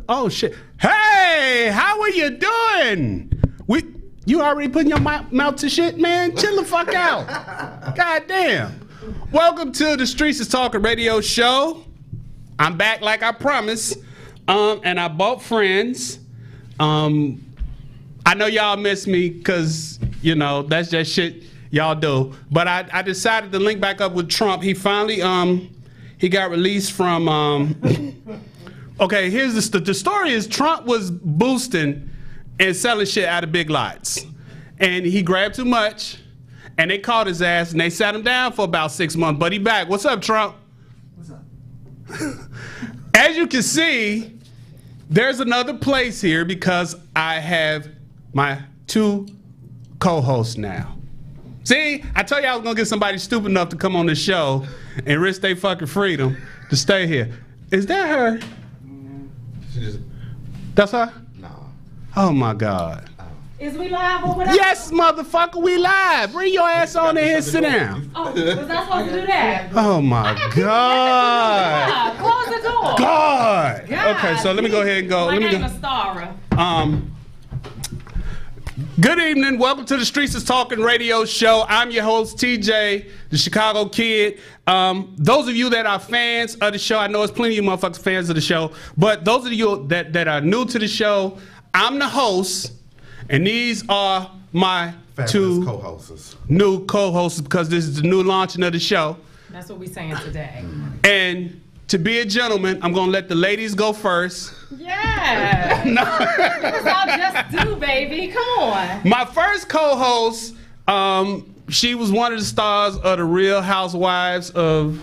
Oh shit! Hey, how are you doing? You already putting your mouth to shit, man? Chill the fuck out. God damn. Welcome to the Streetz Is Talking radio show. I'm back like I promised, and I bought friends. I know y'all miss me because you know that's just shit y'all do. But I decided to link back up with Trump. He finally he got released from. Okay, here's the story is Trump was boosting and selling shit out of Big Lots. And he grabbed too much, and they caught his ass, and they sat him down for about 6 months. But he back. What's up, Trump? What's up? As you can see, there's another place here because I have my two co-hosts now. See, I told you I was going to get somebody stupid enough to come on this show and risk their fucking freedom to stay here. Is that her? That's her? No. Oh my God. Is we live or whatever? Yes, motherfucker, we live. Bring your ass on in here, sit down. Oh, was I supposed to do that? Oh my God. Close the door. God. Okay, so let me go ahead and go. My Let me name go. is Stara. Good evening. Welcome to the Streetz Is Talking radio show. I'm your host, TJ, the Chicago Kid. Those of you that are fans of the show, I know there's plenty of you motherfuckers fans of the show, but those of you that are new to the show, I'm the host, and these are my two new co-hosts because this is the new launching of the show. That's what we're saying today. And to be a gentleman, I'm gonna let the ladies go first. Yeah. No. That's all just do, baby. Come on. My first co-host, she was one of the stars of the Real Housewives of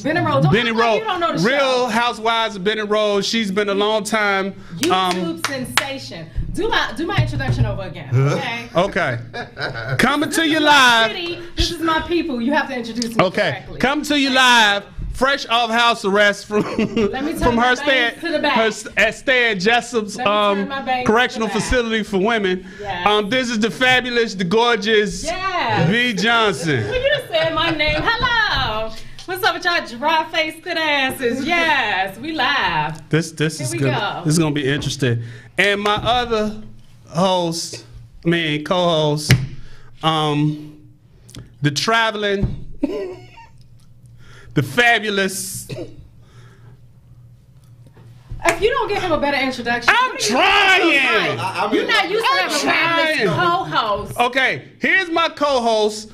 Benny Rose. Don't Benny act like Rose. you don't know the Real show. Housewives of Benny Rose. She's been a long time. YouTube sensation. Do my introduction over again, okay? Okay. Coming to you My live. city, this is my people. You have to introduce me Okay. correctly. Coming to you live. Fresh off house arrest from Let me turn from my her stay bangs to the back. at stay at Jessup's Let me turn my bangs to correctional the back. facility for women. Yes. This is the fabulous, the gorgeous Yes. V. Johnson. Well, you just said my name. Hello. What's up with y'all dry faced good asses? Yes, we live. This is Here we good. go. This is gonna be interesting. And my other co-host, the traveling, the fabulous. If you don't give him a better introduction, I'm trying. You're not used to having a fabulous co-host. Okay, here's my co-host.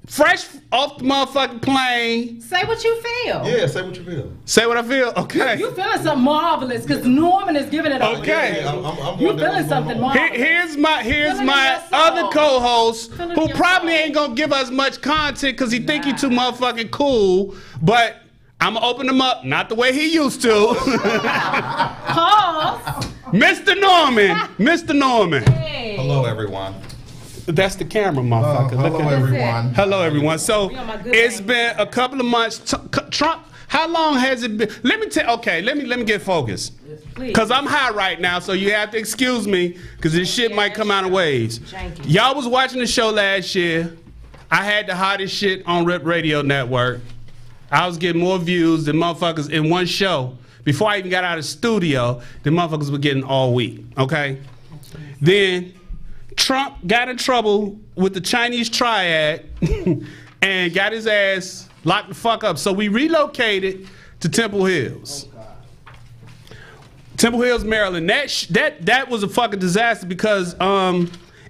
Fresh off the motherfucking plane. Say what you feel. Yeah, say what you feel. Say what I feel. Okay. You feeling something marvelous because Norman is giving it up. Okay. I'm You wondering feeling what's something going on. marvelous. Here's my Feeling in your soul. other co-host Feeling in who your probably soul. ain't gonna give us much content because he think he too motherfucking cool. But I'm gonna open him up, not the way he used to. Pause. Mr. Norman. Mr. Norman. Hey. Hello, everyone. That's the camera, motherfucker. Look Hello, at everyone. Hello, everyone. So We on my good it's thing. been a couple of months. Trump, how long has it been? Let me tell. Okay, let me get focused. Please. Cause I'm high right now, so you have to excuse me, cause this shit might come out of waves. Janky. Y'all was watching the show last year. I had the hottest shit on Rip Radio Network. I was getting more views than motherfuckers in one show. Before I even got out of the studio, the motherfuckers were getting all week. Okay. Then Trump got in trouble with the Chinese triad and got his ass locked the fuck up. So we relocated to Temple Hills. Temple Hills, Maryland. That was a fucking disaster because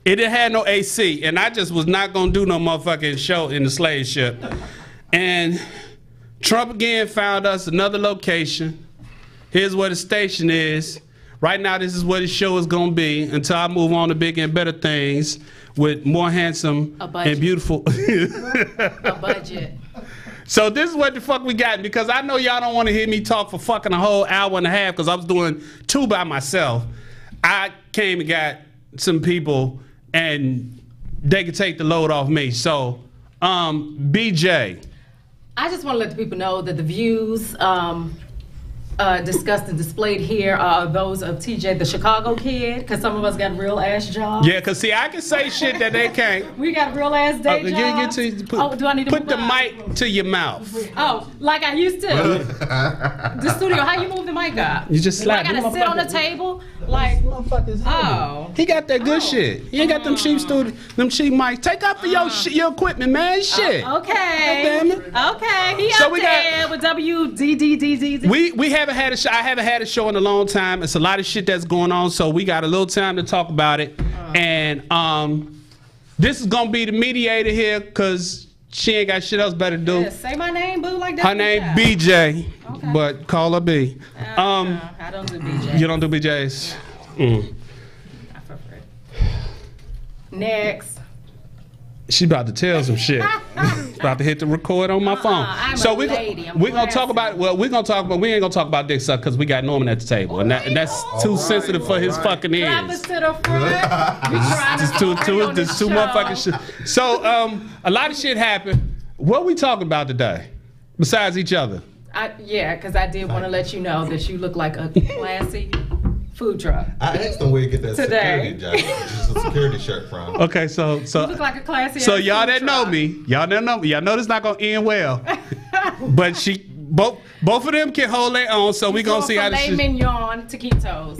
it had no AC, and I just was not gonna do no motherfucking show in the slave ship. And Trump again found us another location. Here's where the station is. Right now, this is where the show is gonna be until I move on to bigger and better things with more handsome A budget. and beautiful. A budget. So this is what the fuck we got, because I know y'all don't want to hear me talk for fucking a whole hour and a half because I was doing 2 by myself. I came and got some people and they could take the load off me. So, BJ. I just want to let the people know that the views discussed and displayed here are those of TJ, the Chicago kid, because some of us got real ass jobs. Yeah, because see, I can say shit that they can't. We got real ass day jobs. Do I need to put move the up? mic to your mouth. Oh, like I used to. The studio, how you move the mic up? You just Do I slap. gotta sit on the table? Like, oh. He got that good shit. He ain't got them cheap mics. Take out for your equipment, man. Shit. Okay. Damn it. Okay. He So up we got- there with WDDDD. We haven't had a show. I haven't had a show in a long time. It's a lot of shit that's going on, so we got a little time to talk about it. And this is gonna be the mediator here, cause she ain't got shit else better to do. Yeah, say my name, boo, like that. Her name BJ, Okay. but call her B. I don't do BJ. You don't do BJs. I prefer it. Next. She about to tell some shit. About to hit the record on my phone. I'm So a we lady. I'm we gonna talk classy. about we ain't gonna talk about dick suck because we got Norman at the table, and that's too sensitive for his fucking Clap us ears. to the front. We trying There's to too agree on this motherfucking show. shit. So a lot of shit happened. What we talking about today? Besides each other. Yeah, because I did want to let you know that you look like a classy food truck. I asked him where he get that Today. security jacket, which is a security shirt from. Okay, so You look like a classy so ass y'all food that know truck. me, y'all know this not gonna end well. But both of them can hold their own, so we gonna see how this filet shit. mignon taquitos.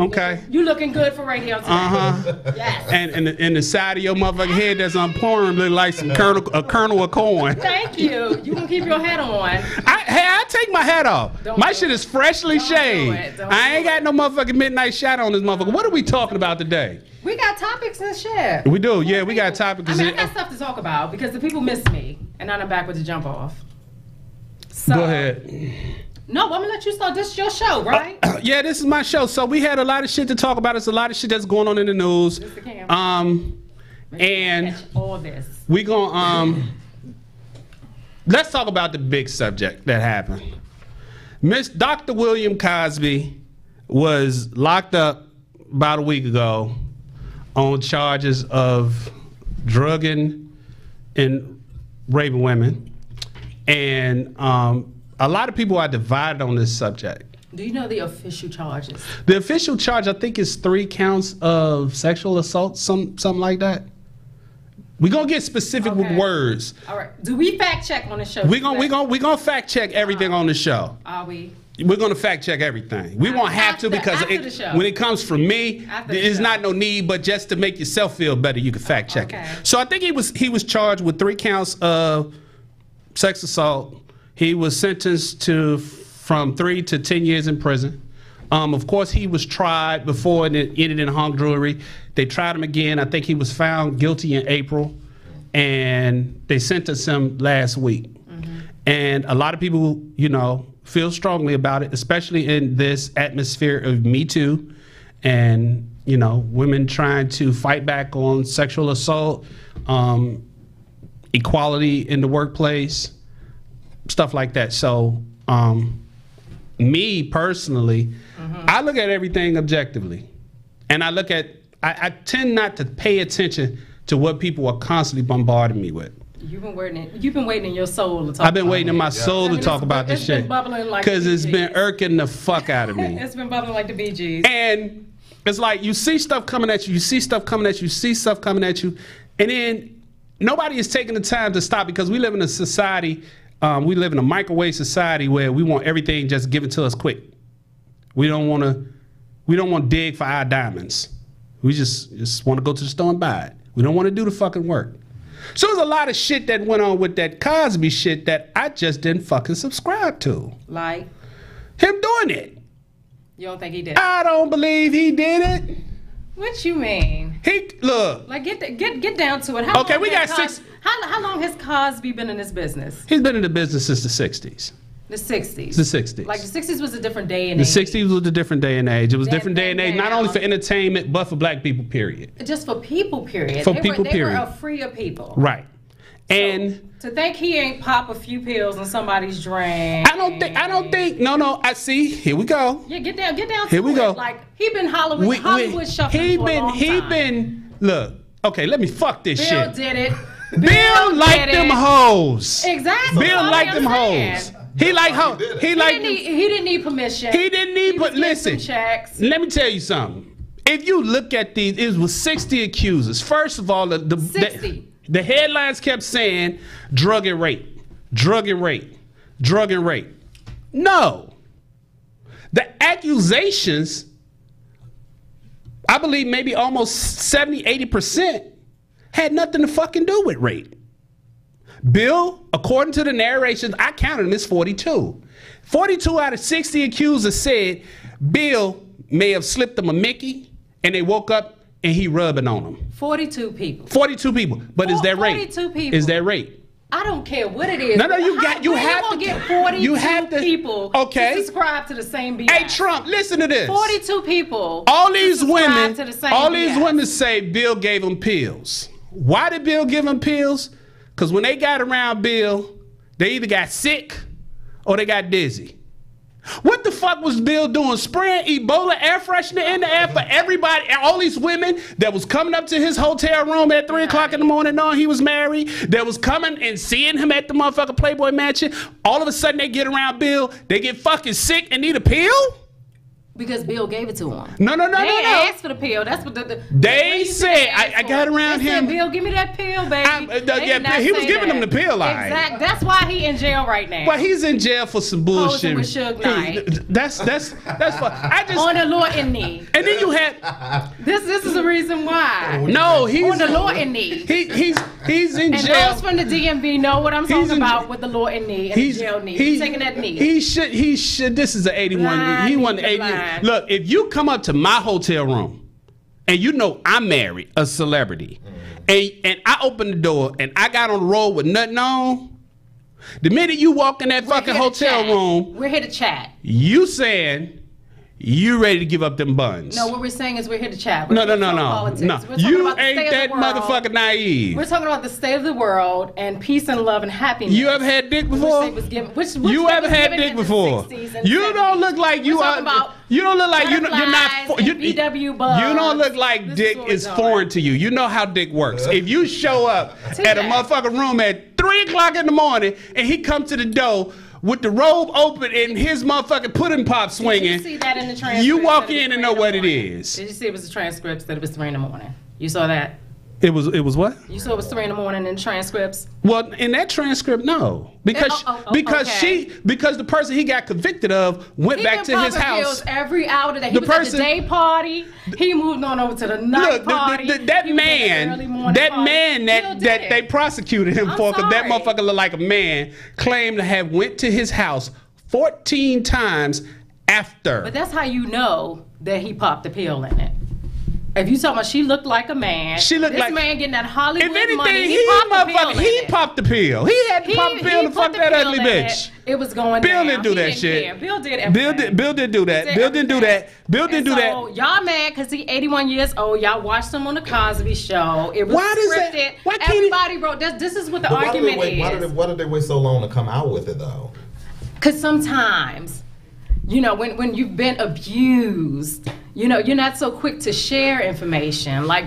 Okay. You looking good for radio today. Yes. And in the side of your motherfucking head that's on porn look like some kernel of corn. Thank you. You can keep your hat on. I take my hat off. Don't My do shit it. is freshly Don't do shaved. it. Don't I do ain't got no motherfucking midnight shot on this motherfucker. What are we talking about today? We got topics and shit. We do, yeah, we got topics. I mean, I got stuff to talk about because the people miss me, and now I'm back with the jump off. So, Go ahead. No, I'm gonna let you start. This is your show, right? Yeah, this is my show. So we had a lot of shit to talk about. There's a lot of shit that's going on in the news. And all this. We gonna let's talk about the big subject that happened. Miss Dr. William Cosby was locked up about a week ago on charges of drugging and raping women, and a lot of people are divided on this subject. Do you know the official charges? The official charge, I think, is 3 counts of sexual assault, something like that. We're gonna get specific with words. All right. Do we fact check on the show? We're gonna fact check everything on the show. Are we? We're gonna fact check everything. We won't have to, because when it comes from me, there's not no need, but just to make yourself feel better, you can fact check it. So I think he was charged with 3 counts of sex assault. He was sentenced to from 3 to 10 years in prison. Of course, he was tried before and it ended in hung jury. They tried him again. I think he was found guilty in April, and they sentenced him last week. And a lot of people, you know, feel strongly about it, especially in this atmosphere of Me Too, and, you know, women trying to fight back on sexual assault, equality in the workplace, stuff like that. So, me personally, I look at everything objectively, and I tend not to pay attention to what people are constantly bombarding me with. You've been waiting in your soul to talk. I've been waiting in my soul to talk about this shit, because it's been irking the fuck out of me. It's been bubbling like the Bee Gees. And it's like you see stuff coming at you, you see stuff coming at you, you see stuff coming at you, and then nobody is taking the time to stop, because we live in a society, we live in a microwave society where we want everything just given to us quick. We don't want to dig for our diamonds. We just want to go to the store and buy it. We don't want to do the fucking work. So there's a lot of shit that went on with that Cosby shit that I just didn't fucking subscribe to. Like? Him doing it. You don't think he did? I don't believe he did it. What you mean? Look. Like get down to it. How long has Cosby been in this business? He's been in the business since the 60s. The 60s. The 60s. Like the 60s was a different day and age. The 60s was a different day and age. It was a different day and age, not only for entertainment, but for black people, period. Just for people, period. For people, period. They were a freer people. Right. So, and to think he ain't pop a few pills in somebody's drink. I don't think, no, I see, here we go. Yeah, get down here we go. Like, he been Hollywood shuffling for a long time. Look, okay, let me fuck this shit. Bill did it. Bill liked them hoes. Exactly. Bill liked them hoes. He liked hoes. He didn't need permission. He didn't need, but listen, checks. let me tell you something. If you look at these, it was 60 accusers. First of all, 60. The headlines kept saying drug and rape, drug and rape, drug and rape. No. The accusations, I believe maybe almost 70, 80% had nothing to fucking do with rape. Bill, according to the narrations, I counted them as 42. 42 out of 60 accusers said Bill may have slipped them a Mickey, and they woke up and he rubbing on them. 42 people. 42 people. But is that rape? 42 people. Is that rape? I don't care what it is. No, you have to get 42 people to subscribe to the same BS. Hey, Trump, listen to this. 42 people. All these women say Bill gave them pills. Why did Bill give them pills? Because when they got around Bill, they either got sick or they got dizzy. What the fuck was Bill doing? Spraying Ebola air freshener in the air for everybody, all these women that was coming up to his hotel room at 3 o'clock in the morning knowing he was married, that was coming and seeing him at the motherfucking Playboy Mansion. All of a sudden they get around Bill, they get fucking sick and need a pill? Because Bill gave it to him. No. They asked for the pill. That's what they said. I got around him. Said, Bill, give me that pill, baby. He was giving them the pill. Exactly. That's why he in jail right now. Well, he's in jail for some bullshit. With Suge Knight. That's what I just on the Lawton knee. And then you had this is the reason why. No, he's on the Lawton knee. He's in jail. And those from the DMV know what I'm talking about with the Lawton knee and the jail knee. He's taking that knee. He should. This is an 81. He won the 81. Look, if you come up to my hotel room and you know I'm married, a celebrity, and I open the door and I got on the road with nothing on, The minute you walk in that We're fucking here to hotel chat. room, We're here to chat. you saying you ready to give up them buns. No, what we're saying is we're here to chat. We're No. We're talking You about the ain't state of that the world. motherfucking naive. We're talking about the state of the world and peace and love and happiness. You ever had dick Which before? they was given- which You they ever was had given dick in the before? 60s and You 70s. don't look like you We're are. talking about You don't look like you're not. butterflies and VW bugs. You don't look like This is dick what we're is doing. foreign to you. You know how dick works. If you show up at a motherfucking room at 3 o'clock in the morning and he come to the door with the robe open and his motherfucking pudding pop Did you swinging, see that in the transcript? you walk that it was in and 3 know the what it morning? is. Did you see it was the transcripts that it was 3 in the morning? You saw that? It was what? You saw it was 3 in the morning in the transcripts? Well, in that transcript, no, because okay. because the person he got convicted of went back to his house. Pills every hour that he The was at person- the day party. He moved on over to the night Look, party. that He was at the early man, morning that party. man Still that did it. they prosecuted him I'm for, because that sorry. motherfucker looked like a man, claimed to have went to his house 14 times after. But that's how you know that he popped the pill in it. If you talking about she looked like a man, She looked this like- man getting that Hollywood If anything, money, he popped the pill in he it. popped the pill. He had to pop the pill to put fuck the that pill ugly in bitch. It was going Bill down. didn't do He that shit. care. Bill did everything. Bill did do that. Did Bill didn't do everything. that. Bill didn't do that. So y'all mad because he 81 years old. Y'all watched him on the Cosby Show. It was Why does that- scripted. why can't he- Everybody wrote this. This is what the But argument why did they wait so long to come out with it though? Because sometimes, you know, when you've been abused, you know, you're not so quick to share information. Like,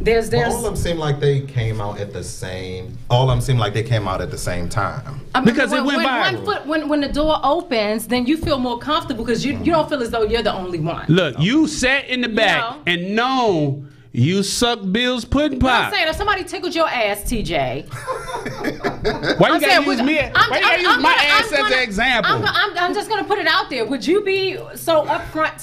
there's. All of them seem like they came out at the same. All of them seem like they came out at the same time. I mean, Because it went viral. When the door opens, then you feel more comfortable because you don't feel as though you're the only one. Look, you sat in the back know. and know you sucked Bill's pudding You know what pop. I'm saying? If somebody tickled your ass, TJ. Why you I'm gotta saying, use me? Why you gotta use my ass as an example? I'm just gonna put it out there. Would you be so upfront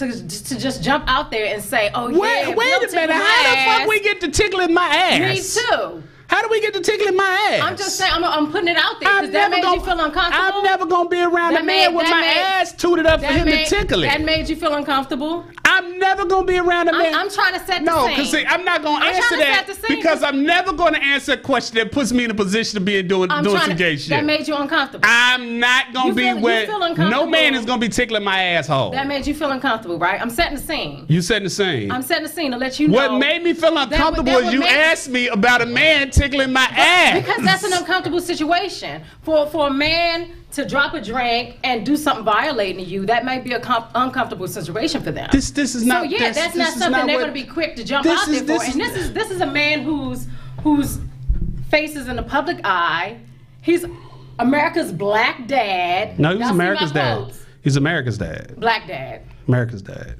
to just jump out there and say, "Oh yeah, Wait Bill a tickled minute. my How the ass." fuck we get to tickling my Me ass? too. How do we get to tickling my ass? I'm just saying. I'm putting it out there because that made you feel uncomfortable. I'm never gonna be around That a man made- with that my made- ass tooted up for him to tickle That it. made you feel uncomfortable. I'm never gonna be around a man. I'm trying to set the No, scene. because see, I'm not gonna I'm answer trying to that set the scene, because I'm never gonna answer a question that puts me in a position to be doing some gay shit. That made you uncomfortable. I'm not gonna You be feel- you with feel no uncomfortable. man is gonna be tickling my asshole. That made you feel uncomfortable, right? I'm setting the scene. You setting the scene. I'm setting the scene to let you know. What made me feel uncomfortable is you asked me about a man tickling my ass. Because that's an uncomfortable situation. For a man to drop a drink and do something violating you, that might be a uncomfortable situation for them. This is not. So yeah, this, that's this not is something not they're what- going to be quick to jump this out is- there for. this And is- this is a man whose face is in the public eye. He's America's black dad. No, he's Y'all see America's my dad. quotes? He's America's dad. Black dad. America's dad.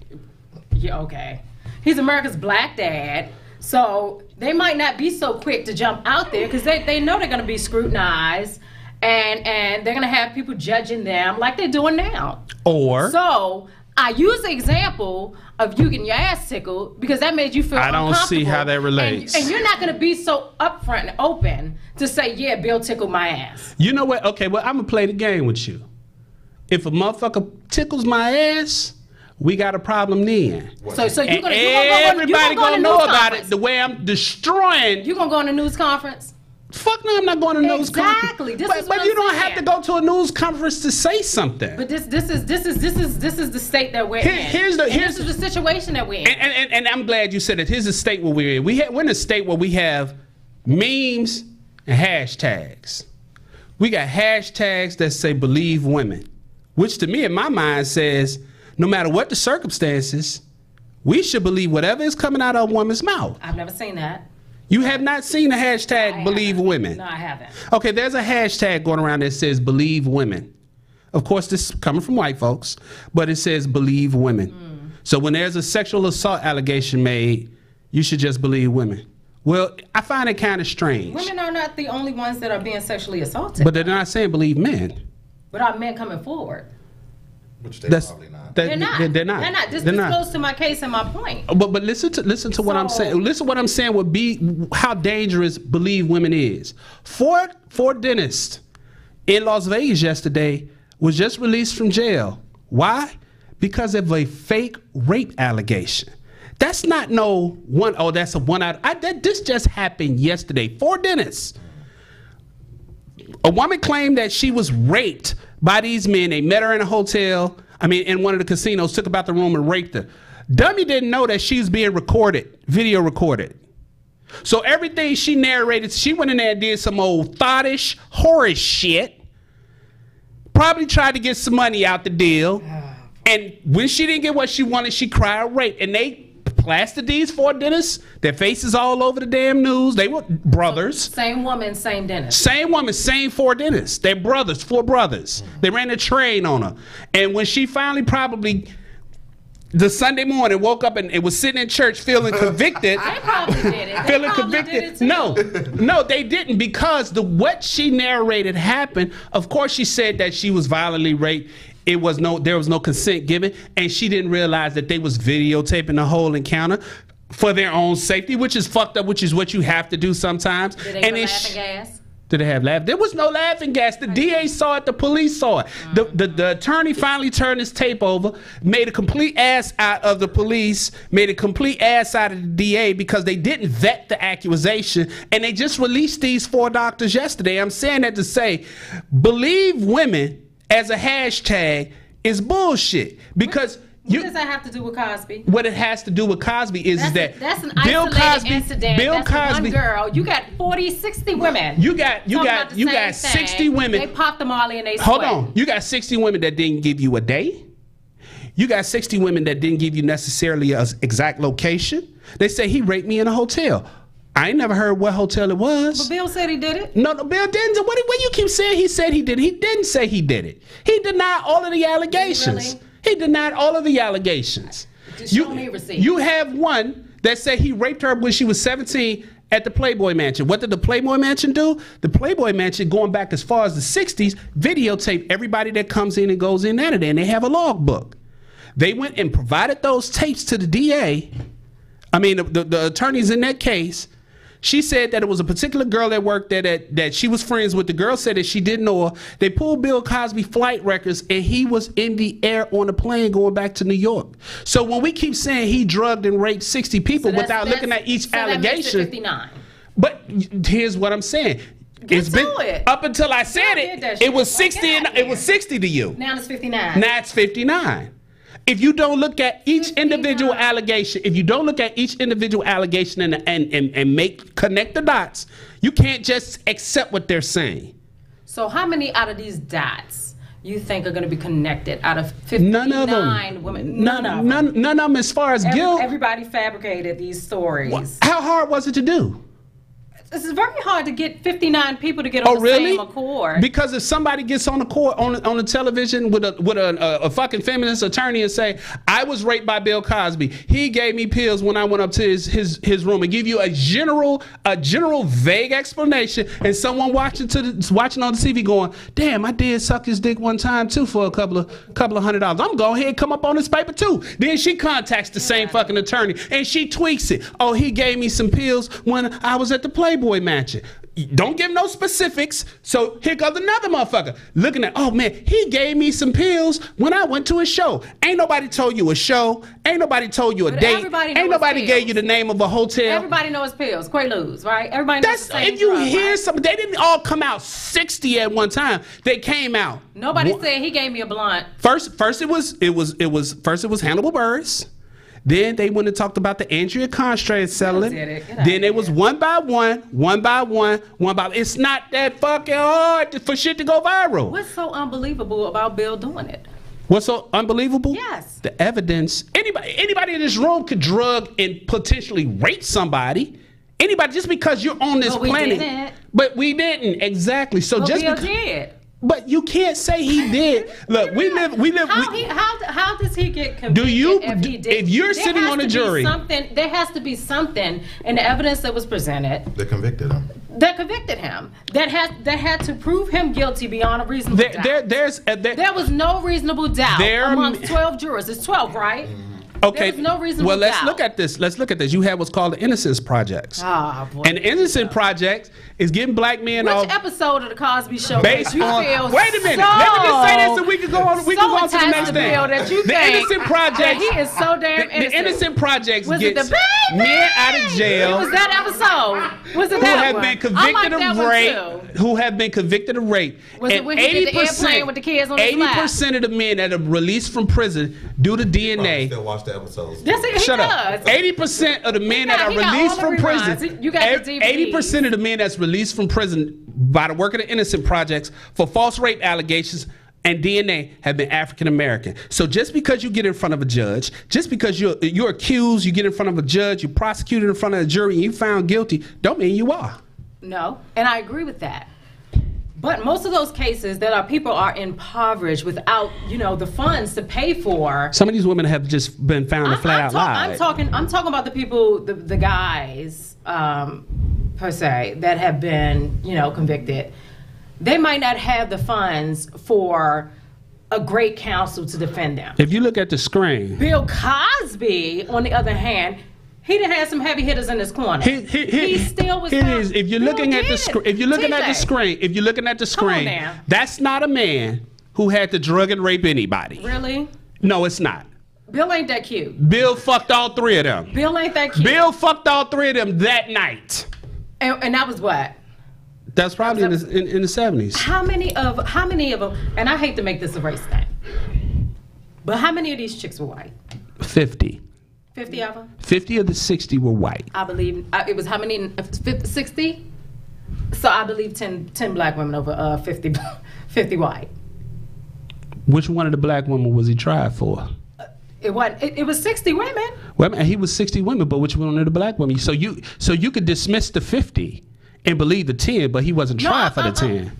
Yeah, okay. He's America's black dad. So they might not be so quick to jump out there because they know they're going to be scrutinized and they're going to have people judging them like they're doing now. Or So I use the example of you getting your ass tickled because that made you feel I don't see uncomfortable. how that relates. And you're not going to be so upfront and open to say, yeah, Bill tickled my ass. you know what? Okay, well I'm gonna play the game with you. If a motherfucker tickles my ass, we got a problem then. So you're And going to everybody go on a gonna know news about conference. it the way I'm destroying. You're going to go on a news conference? Fuck no, I'm not going to news conference. Exactly. This But, is what but you I'm don't saying. have to go to a news conference to say something. But this is the state that we're in. Here's this is the situation that we're in. And I'm glad you said it. Here's the state where we're in. We're in a state where we have memes and hashtags. We got hashtags that say believe women, which to me in my mind says no matter what the circumstances, we should believe whatever is coming out of a woman's mouth. I've never seen that. You have not seen the hashtag I believe haven't. women. No, I haven't. Okay, there's a hashtag going around that says believe women. Of course, this is coming from white folks, but it says believe women. So when there's a sexual assault allegation made, you should just believe women. Well, I find it kind of strange. Women are not the only ones that are being sexually assaulted. But they're not saying believe men. But are men coming forward? Which they probably not. They're not. They're not. They're not. This They're not. goes to my case and my point. But listen to what I'm saying. Listen what I'm saying would be how dangerous believe women is. Four dentists in Las Vegas yesterday was just released from jail. Why? Because of a fake rape allegation. That's not no one. Oh, that's a one out. This just happened yesterday. 4 dentists A woman claimed that she was raped by these men. They met her in a hotel, in one of the casinos, took her about the room and raped her. Dummy didn't know that she was being recorded, video recorded. So everything she narrated, she went in there and did some old thottish, whorish shit. Probably tried to get some money out the deal. And when she didn't get what she wanted, she cried rape. And they plastered these 4 dentists, their faces all over the damn news. They were brothers. Same woman, same dentist. Same woman, same 4 dentists. They're brothers, 4 brothers. They ran a train on her. And when she finally probably, the Sunday morning, woke up and was sitting in church feeling convicted. They probably did it. Feeling convicted. No, they didn't, because what she narrated happened. Of course, she said that she was violently raped. There was no consent given, and she didn't realize that they was videotaping the whole encounter for their own safety, which is fucked up, which is what you have to do sometimes. Did they have laughing gas? Did they have laugh? There was no laughing gas. The DA saw it. The police saw it. The attorney finally turned his tape over, made a complete ass out of the police, made a complete ass out of the DA because they didn't vet the accusation, and they just released these 4 doctors yesterday. I'm saying that to say, believe women as a hashtag is bullshit, because what does that have to do with Cosby? What it has to do with Cosby is that's an isolated incident. Bill Cosby, one girl. You got 40, 60 women. You got 60 women. They popped the Molly and they split. Hold on. You got 60 women that didn't give you a day. You got 60 women that didn't give you necessarily an exact location. They say he raped me in a hotel. I ain't never heard what hotel it was. But Bill said he did it. No, Bill didn't. What you keep saying he said he did it? He didn't say he did it. He denied all of the allegations. Really? He denied all of the allegations. Show me receipts. You have one that said he raped her when she was 17 at the Playboy Mansion. What did the Playboy Mansion do? The Playboy Mansion, going back as far as the 60s, videotape everybody that comes in and goes in out of there, and they have a logbook. They went and provided those tapes to the DA. The attorneys in that case. She said that it was a particular girl that worked there that she was friends with. The girl said that she didn't know her. They pulled Bill Cosby flight records, and he was in the air on a plane going back to New York. So when we keep saying he drugged and raped 60 people without looking at each allegation. That makes it 59. But here's what I'm saying. Up until I said it was 60 and it was 60 to you. Now it's 59. Now it's 59. If you don't look at each individual allegation, and connect the dots, you can't just accept what they're saying. So how many out of these dots you think are going to be connected out of 59 none of them. women? None of them as far as guilt. Everybody fabricated these stories. How hard was it to do? It's very hard to get 59 people to get on the same accord. Because if somebody gets on the court on the television with a fucking feminist attorney and say, I was raped by Bill Cosby, he gave me pills when I went up to his room, and give you a general vague explanation, and someone watching on the TV going, damn, I did suck his dick one time too for a couple of $100. I'm going to go ahead and come up on this paper too. Then she contacts the same fucking attorney and she tweaks it. Oh, he gave me some pills when I was at the Playboy Mansion. Don't give no specifics. So here comes another motherfucker looking at, oh man, he gave me some pills when I went to a show. Ain't nobody told you a show. Ain't nobody told you a date. Ain't nobody gave you the name of a hotel. Everybody knows pills, Quaaludes, right? Everybody knows the same if you drug, hear right? something, they didn't all come out 60 at one time. They came out. Nobody said he gave me a blunt. First it was Hannibal Buress. Then they went and talked about the Andrea Constrad settling. Then it was one by one. It's not that fucking hard for shit to go viral. What's so unbelievable about Bill doing it? What's so unbelievable? Yes. The evidence. Anybody in this room could drug and potentially rape somebody. Anybody, just because you're on this planet. Didn't. But we didn't. Exactly. So just Bill did. But you can't say he did. Look, we live. How does he get convicted if he did? If you're sitting on a jury, there has to be something in the evidence that was presented that convicted him. That had to prove him guilty beyond a reasonable doubt. There was no reasonable doubt amongst 12 jurors. It's 12, right? Okay. There's no reason. Well, let's look at this. Let's look at this. You have what's called the Innocence Projects. Oh, boy. And the Innocence Projects is getting black men Which off. episode of the Cosby Show Based you on. feel Wait a minute. so, Let me just say this, and we can go on. We can go on to the next thing. That you The think Innocent Projects. that he is so damn The innocent. Innocent Projects Was it gets the baby? men out of jail. Was that episode? Was it Who that have one? been convicted of rape? Who have been convicted of rape? Was it when he did the airplane with the kids on his lap? 80% of the men that are released from prison due to I DNA. still watch the episodes. That's it. He Shut up. does. 80% of the men that are he got released all from the prison. reruns. You got the DVDs. 80% of the men that's released from prison by the work of the Innocent Projects for false rape allegations and DNA have been African American. So just because you get in front of a judge, just because you're accused, you get in front of a judge, you prosecuted in front of a jury, and you found guilty, don't mean you are. No, and I agree with that. But most of those cases that are people are impoverished without, the funds to pay for. Some of these women have just been found to flat out lie. I'm talking about the people, the guys, per se, that have been, convicted. They might not have the funds for a great counsel to defend them. If you look at the screen, Bill Cosby, on the other hand, he done had some heavy hitters in his corner. He still was. It is. If you're looking at the screen, if you're looking at the screen, now. that's not a man who had to drug and rape anybody. Really? No, it's not. Bill ain't that cute. Bill fucked all three of them. Bill ain't that cute. Bill fucked all three of them that night. And that was what? That's probably in the 70s. How many of them? And I hate to make this a race thing, but how many of these chicks were white? 50. 50 of them? 50 of the 60 were white. I believe it was how many? 60? So I believe 10 black women over 50 white. Which one of the black women was he tried for? It was 60 women. Well, he was 60 women, but which one of the black women? So you could dismiss the 50 and believe the 10, but he wasn't tried for the 10.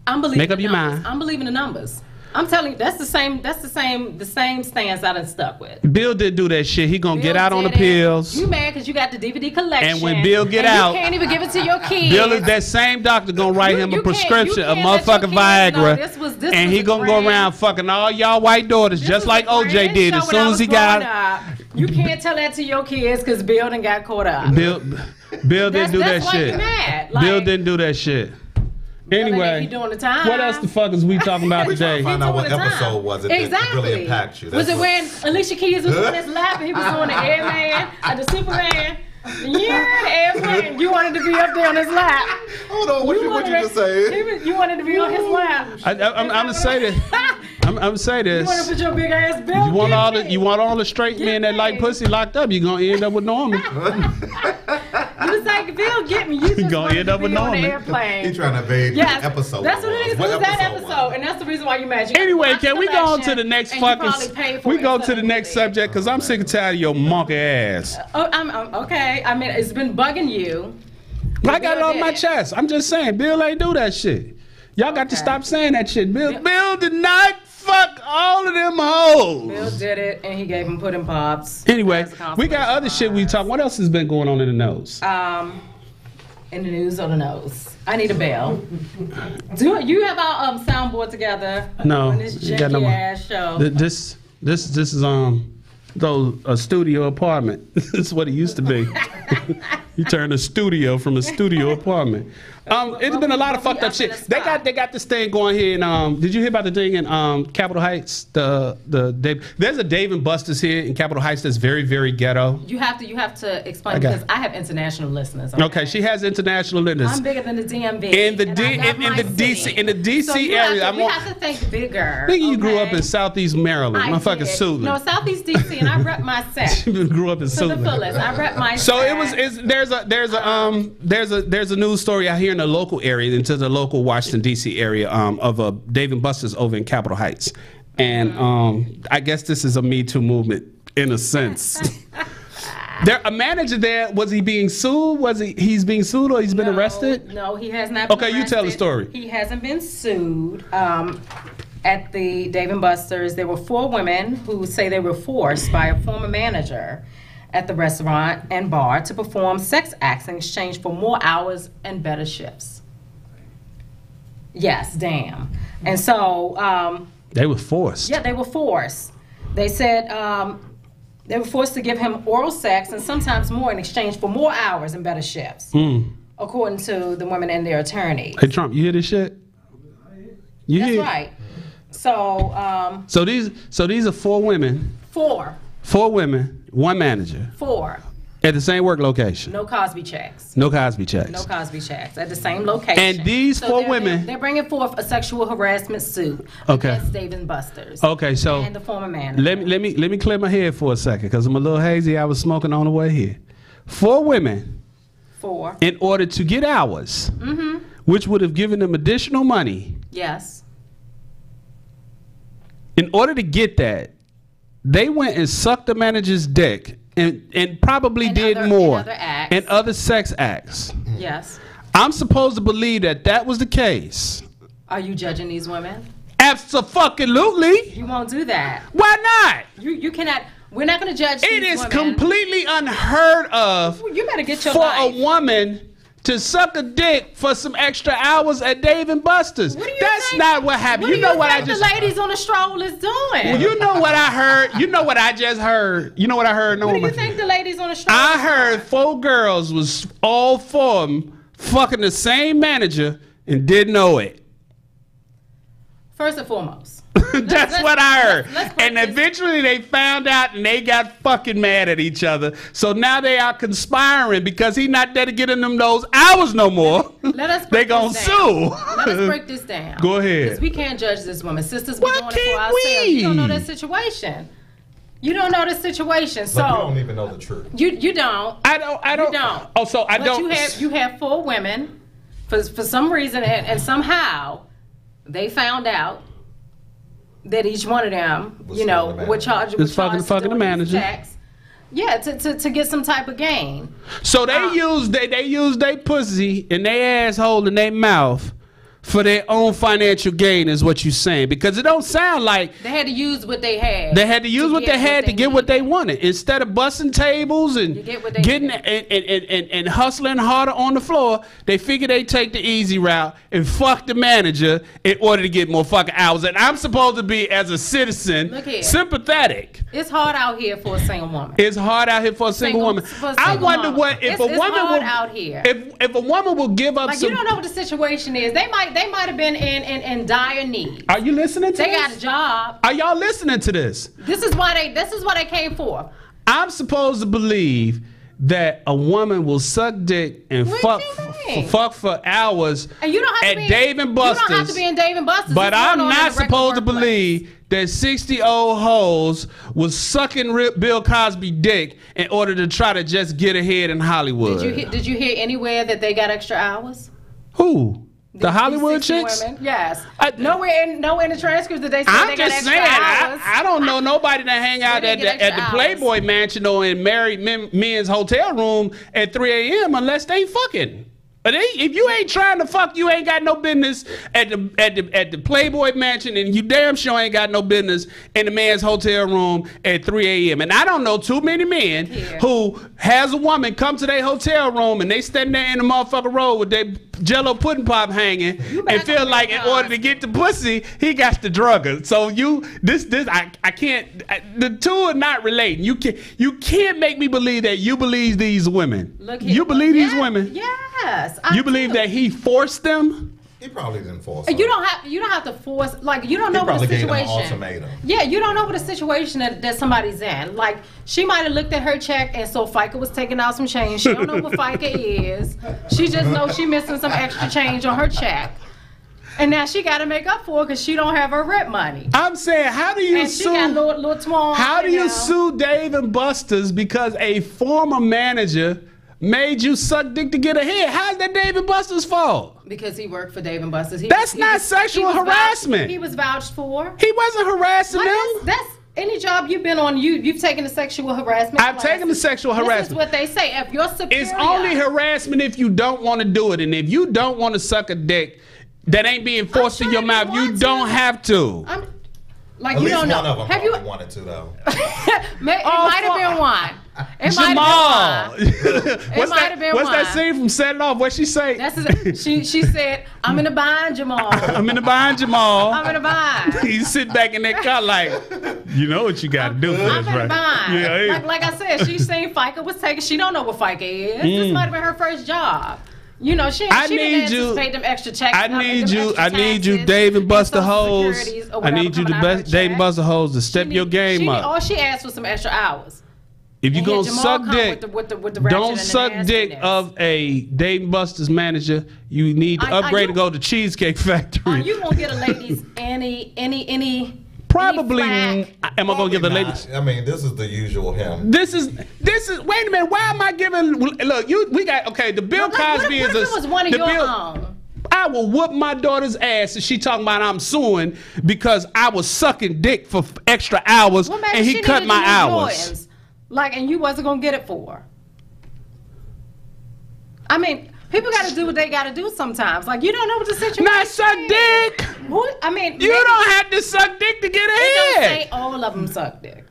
I'm believing. Make up your mind. I'm believing the numbers. I'm telling you, that's the same stance I done stuck with. Bill didn't do that shit. He gonna Bill get out on the did it. pills. You mad because you got the DVD collection. And when Bill get and out, you can't even give it to your kids. Bill is that same doctor gonna write him a prescription of can't let your motherfucking kids know Viagra, this and was he a gonna go grand- around fucking all y'all white daughters this just was like a OJ grand did. show As when soon I as was he got growing up. You can't tell that to your kids because Bill done got caught up. Bill didn't do that that's why shit. you mad. Bill Like, didn't do that shit. ain't Anyway, he doing the time. what else the fuck is we talking about We trying today? to find out what doing the time. episode was it that really impacted you. Was That's it when Alicia Keys was on his lap and he was doing the Airman or the Superman? Yeah, the airplane. You wanted to be up there on his lap. Hold on, what you just say? You wanted to be on his lap. I'm gonna say this. I'm gonna say You want to this. put your big ass Bill? You want all the straight men that like pussy locked up. You gonna end up with Norman. You was like, Bill, get me. You just gonna wanted end to up with be on the Norman. airplane. He trying to evade Yes, the episode. that's what it is. It was that episode, and that's the reason why you mad. You Anyway, watched can we go on to the election, next and you probably paid fucking? for We it go instead to the of next me. subject because I'm sick and tired of your monkey ass. Oh, I'm okay. I mean, it's been bugging you. I got it Bill on my did it. chest. I'm just saying, Bill ain't do that shit. Y'all got to Okay. stop saying that shit. Bill did not fuck all of them hoes. Bill did it, and he gave him pudding pops. Anyway, As a we got other shit we consolation talk. What else has been going on in the news? prize. In the news or the nose? I need a bell. Do you have our soundboard together? No, On this you got no janky more. ass show. This is though a studio apartment. This is what it used to be. You turned a studio from a studio apartment. It's been a lot of fucked up shit. They got this thing going here in did you hear about the thing in Capitol Heights? There's a Dave and Buster's here in Capitol Heights that's very, very ghetto. You have to explain I got because it. I have international listeners. Okay, she has international listeners. I'm bigger than the DMV. In the and I love my city. DC So you area, have to, we have to think bigger. Nigga, you grew okay? up in Southeast Maryland, I motherfucking did. Suitland. No, Southeast DC, and I rep my set to You grew up in the Suitland. fullest. I rep my So set. there's a news story out here in the local area, into the local Washington D.C. area of a Dave and Buster's over in Capitol Heights, and I guess this is a Me Too movement in a sense. There, a manager there, was he being sued? He's being sued or he's been arrested? No, he has not been Okay, you tell the arrested. story. He hasn't been sued. At the Dave & Buster's, there were 4 women who say they were forced by a former manager at the restaurant and bar to perform sex acts in exchange for more hours and better shifts. Yes, damn. And so... They were forced. yeah, they were forced. They said They were forced to give him oral sex and sometimes more in exchange for more hours and better shifts, according to the women and their attorneys. Hey Trump, you hear this shit? That's right. So so these are 4 women. 4 women, 1 manager. 4 At the same work location. No Cosby checks. No Cosby checks. No Cosby checks at the same location. And these 4 women. They're bringing forth a sexual harassment suit against Dave & Buster's. Okay, so and the former manager. Let me clear my head for a second because I'm a little hazy. I was smoking on the way here. 4 women. 4. In order to get hours, which would have given them additional money. Yes. In order to get that, they went and sucked the manager's dick and probably did more and other sex acts. Yes. I'm supposed to believe that that was the case. Are you judging these women? Absolutely. You won't do that. Why not? You cannot. We're not going to judge It these is women. completely unheard of You better get your for life. a woman to suck a dick for some extra hours at Dave & Buster's. That's not what happened. You know what I just... the ladies on the stroll is doing? Well, you know what I heard? You know what I just heard? You know what I heard? What do you think the ladies on the stroll I heard 4 girls was all 4 of them fucking the same manager and didn't know it. First and foremost. That's what I heard. Let's and eventually they found out and they got fucking mad at each other. So now they are conspiring because he's not there to get in them those hours no more. They gonna sue. Let us break this down. Go ahead. Because we can't judge this woman. Sisters, Why we're doing it for can't ourselves. we? You don't know that situation. You don't know the situation. So you don't even know the truth. You don't. I don't. You don't. Oh, so I but don't. You have 4 women for some reason and somehow they found out that each one of them, were charged with fucking the manager. Tax. Yeah, to get some type of gain. So they use they pussy and they asshole in their mouth for their own financial gain is what you're saying, because it don't sound like they had to use what they had. They had to use what they had to get what they wanted. Instead of busting tables and getting and hustling harder on the floor, they figured they'd take the easy route and fuck the manager in order to get more fucking hours. And I'm supposed to be, as a citizen, sympathetic. It's hard out here for a single woman. It's hard out here for a single woman. I wonder what if a woman will out here. If a woman will give up some. You don't know what the situation is. They might have been in dire need. Are you listening to this? They got a job. Are y'all listening to this? This is why they came for. I'm supposed to believe that a woman will suck dick and fuck for hours and you don't have at Dave & Buster's. You don't have to be in Dave & Buster's. But I'm not supposed to believe that 60 old hoes was sucking Bill Cosby dick in order to try to just get ahead in Hollywood. Did you hear anywhere that they got extra hours? Who? The Hollywood chicks? Women? Yes. Nowhere in the transcripts did they say I'm they got just extra saying, hours. I don't know nobody that hang out at the Playboy Mansion or in married men's hotel room at 3 a.m. unless they fucking. But if you ain't trying to fuck, you ain't got no business at the Playboy Mansion, and you damn sure ain't got no business in the man's hotel room at 3 a.m. And I don't know too many men who has a woman come to their hotel room and they standing there in the motherfucking road with their Jello pudding pop hanging and feel like in order to get the pussy, he got to drug her. So I can't. The two are not relating. You can't make me believe that you believe these women. You believe these women? Yes. You believe that he forced them? He probably didn't force them. You don't have to force, like, you don't know what the situation. Gave them an ultimatum. Yeah, you don't know what the situation that somebody's in. Like, she might have looked at her check and so FICA was taking out some change. She don't know what FICA is. She just knows she missing some extra change on her check. And now she got to make up for it because she don't have her rent money. I'm saying, how do you sue? She got little twang, how do you sue Dave & Buster's because a former manager made you suck dick to get ahead? How's that Dave & Buster's fault? Because he worked for Dave & Buster's. That's not sexual harassment. He was vouched for. He wasn't harassing them. That's any job you've been on. You've taken the sexual harassment. I've taken the sexual harassment. This is what they say. If you're superior, it's only harassment if you don't want to do it, and if you don't want to suck a dick that ain't being forced in your mouth, you don't have to. Like, you don't know. One of them probably wanted to though. It might have been one. Jamal. It might have been What's that wine. scene from Set It Off? What she say? She said, "I'm in the bind, Jamal. I'm in the bind, Jamal. I'm in the bind. You sit back in that car like, you know what you got to do for I'm this, in the right? bind." Yeah, Like I said, she seen FICA was taken. She don't know what FICA is. This might have been her first job. You know, she didn't anticipate them extra checks. I need you, Dave and Buster Hoes. I need you, Dave and Buster Hoes, to step your game up. All she asked for some extra hours. If you And gonna here Jamal suck come dick, with the ratchet don't and the suck dick nastiness. of a Dave and Buster's manager. You need to upgrade to go to Cheesecake Factory. Are you gonna get a ladies any Probably. flack? Am I gonna give the ladies? I mean, this is the usual him. This is. Wait a minute. Why am I giving? Look, we got okay. The Bill Cosby what is if it was one of the your Bill- own? I will whoop my daughter's ass if she talking about I'm suing because I was sucking dick for extra hours Well, maybe and he she cut needed my new hours. Jordans. And you wasn't gonna get it for her. I mean, people got to do what they got to do sometimes. Like, you don't know what the situation Not is. suck dick. What? I mean, You don't have to suck dick to get It don't ahead. say all of them suck dick.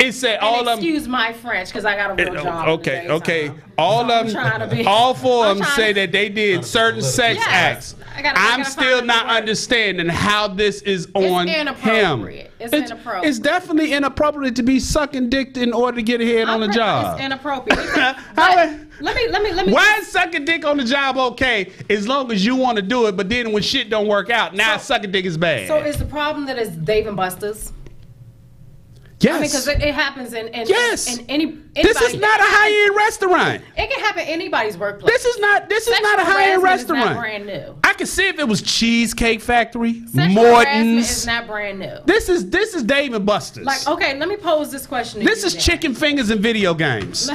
It said And all of them. excuse my French, because I got a real job. Okay, in the okay. daytime. All So I'm of trying to them, be- all four I'm of them trying say to- that they did certain sex Yes. acts. I gotta I'm find still the not word. understanding how this is on him. inappropriate. It's inappropriate. It's definitely inappropriate to be sucking dick in order to get ahead on the job. It's inappropriate. How- Let me. Why is sucking dick on the job okay as long as you want to do it, but then when shit don't work out, now sucking dick is bad? So is the problem that it's Dave and Buster's? yes. I mean, because it happens in Yes. in any. This is anybody- not a high-end restaurant. It can happen in anybody's workplace. This is not a Sexual high-end harassment restaurant. Is not brand new. I could see if it was Cheesecake Factory, Sexual harassment Morton's. is not brand new. This is Dave and Buster's. Like, okay, let me pose this question to This you is then. chicken fingers in video games.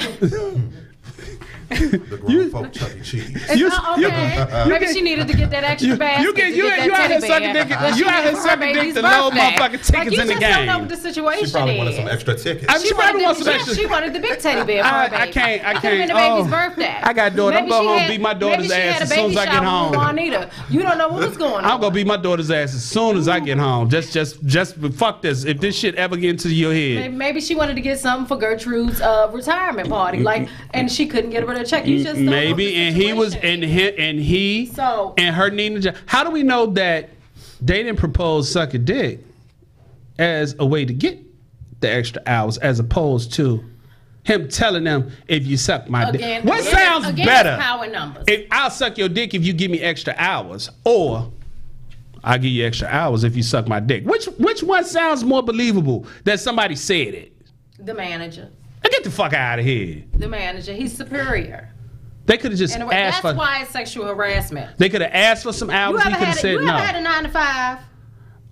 The grown folk Chuck E. Cheese. You- Okay, maybe she needed to get that extra basket. you out here sucking dick. You out here sucking dick to low motherfucking tickets in the You just don't know game. what the situation She probably wanted is. some extra tickets. I mean, she probably wants some extra. She wanted the big teddy bear for her baby. I can't. It could've been the baby's birthday. I got daughter. I'm Maybe going she home had- beat my daughter's maybe she ass had a as soon as baby I get shower home. with Juanita. You don't know what was going on. I'm gonna beat my daughter's ass as soon as I get home. Just fuck this. If this shit ever get into your head, Maybe she wanted to get something for Gertrude's retirement party, and she couldn't get her a check. You just don't know maybe. the And he was situation. So- and her needing a job. How do we know that they didn't propose suck a dick as a way to get the extra hours, as opposed to him telling them, if you suck my dick? What sounds better? It's power numbers. I'll suck your dick if you give me extra hours, or I'll give you extra hours if you suck my dick. Which one sounds more believable that somebody said it? The manager. Get the fuck out of here. The manager. He's superior. They could have just And asked that's for. why it's sexual harassment. They could have asked for some You hours. He ever could have had said no. a 9 to 5?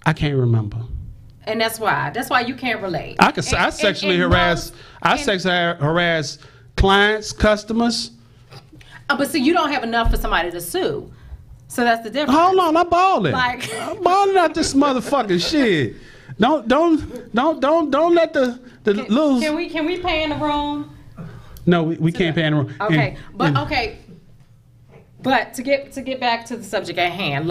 I can't remember. And that's why you can't relate. I sexually harass clients, customers. But see, you don't have enough for somebody to sue. So that's the difference. Hold on, I'm balling. Like- I'm balling out this motherfucking shit. Don't let the little. Can we pay in the room? No, we can't pay in the room. Okay, but to get back to the subject at hand,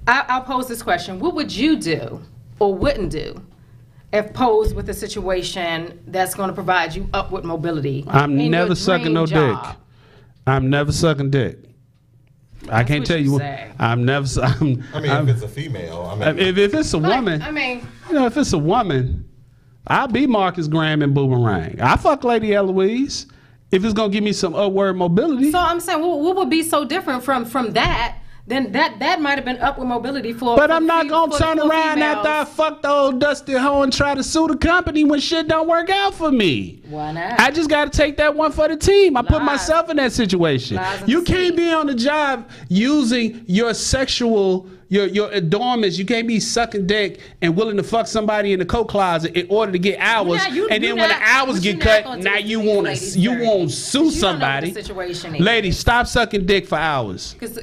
I'll pose this question: what would you do or wouldn't do if posed with a situation that's going to provide you upward mobility? I'm in never your sucking dream no job? dick. I'm never sucking dick. I can't what tell you you. say. I'm never. If it's a female, if it's a woman, if it's a woman, I'll be Marcus Graham and Boomerang. I fuck Lady Eloise if it's gonna give me some upward mobility. So I'm saying, what would be so different from that? Then that might have been upward mobility for. But I'm not gonna turn around after I fuck the old dusty hoe and try to sue the company when shit don't work out for me. Why not? I just gotta take that one for the team. I put Lies. myself in that situation. You can't be on the job using your sexual your adornments. You can't be sucking dick and willing to fuck somebody in the coat closet in order to get hours. And then when the hours get cut, now you won't sue somebody. Don't know what the situation is. Ladies, stop sucking dick for hours. Because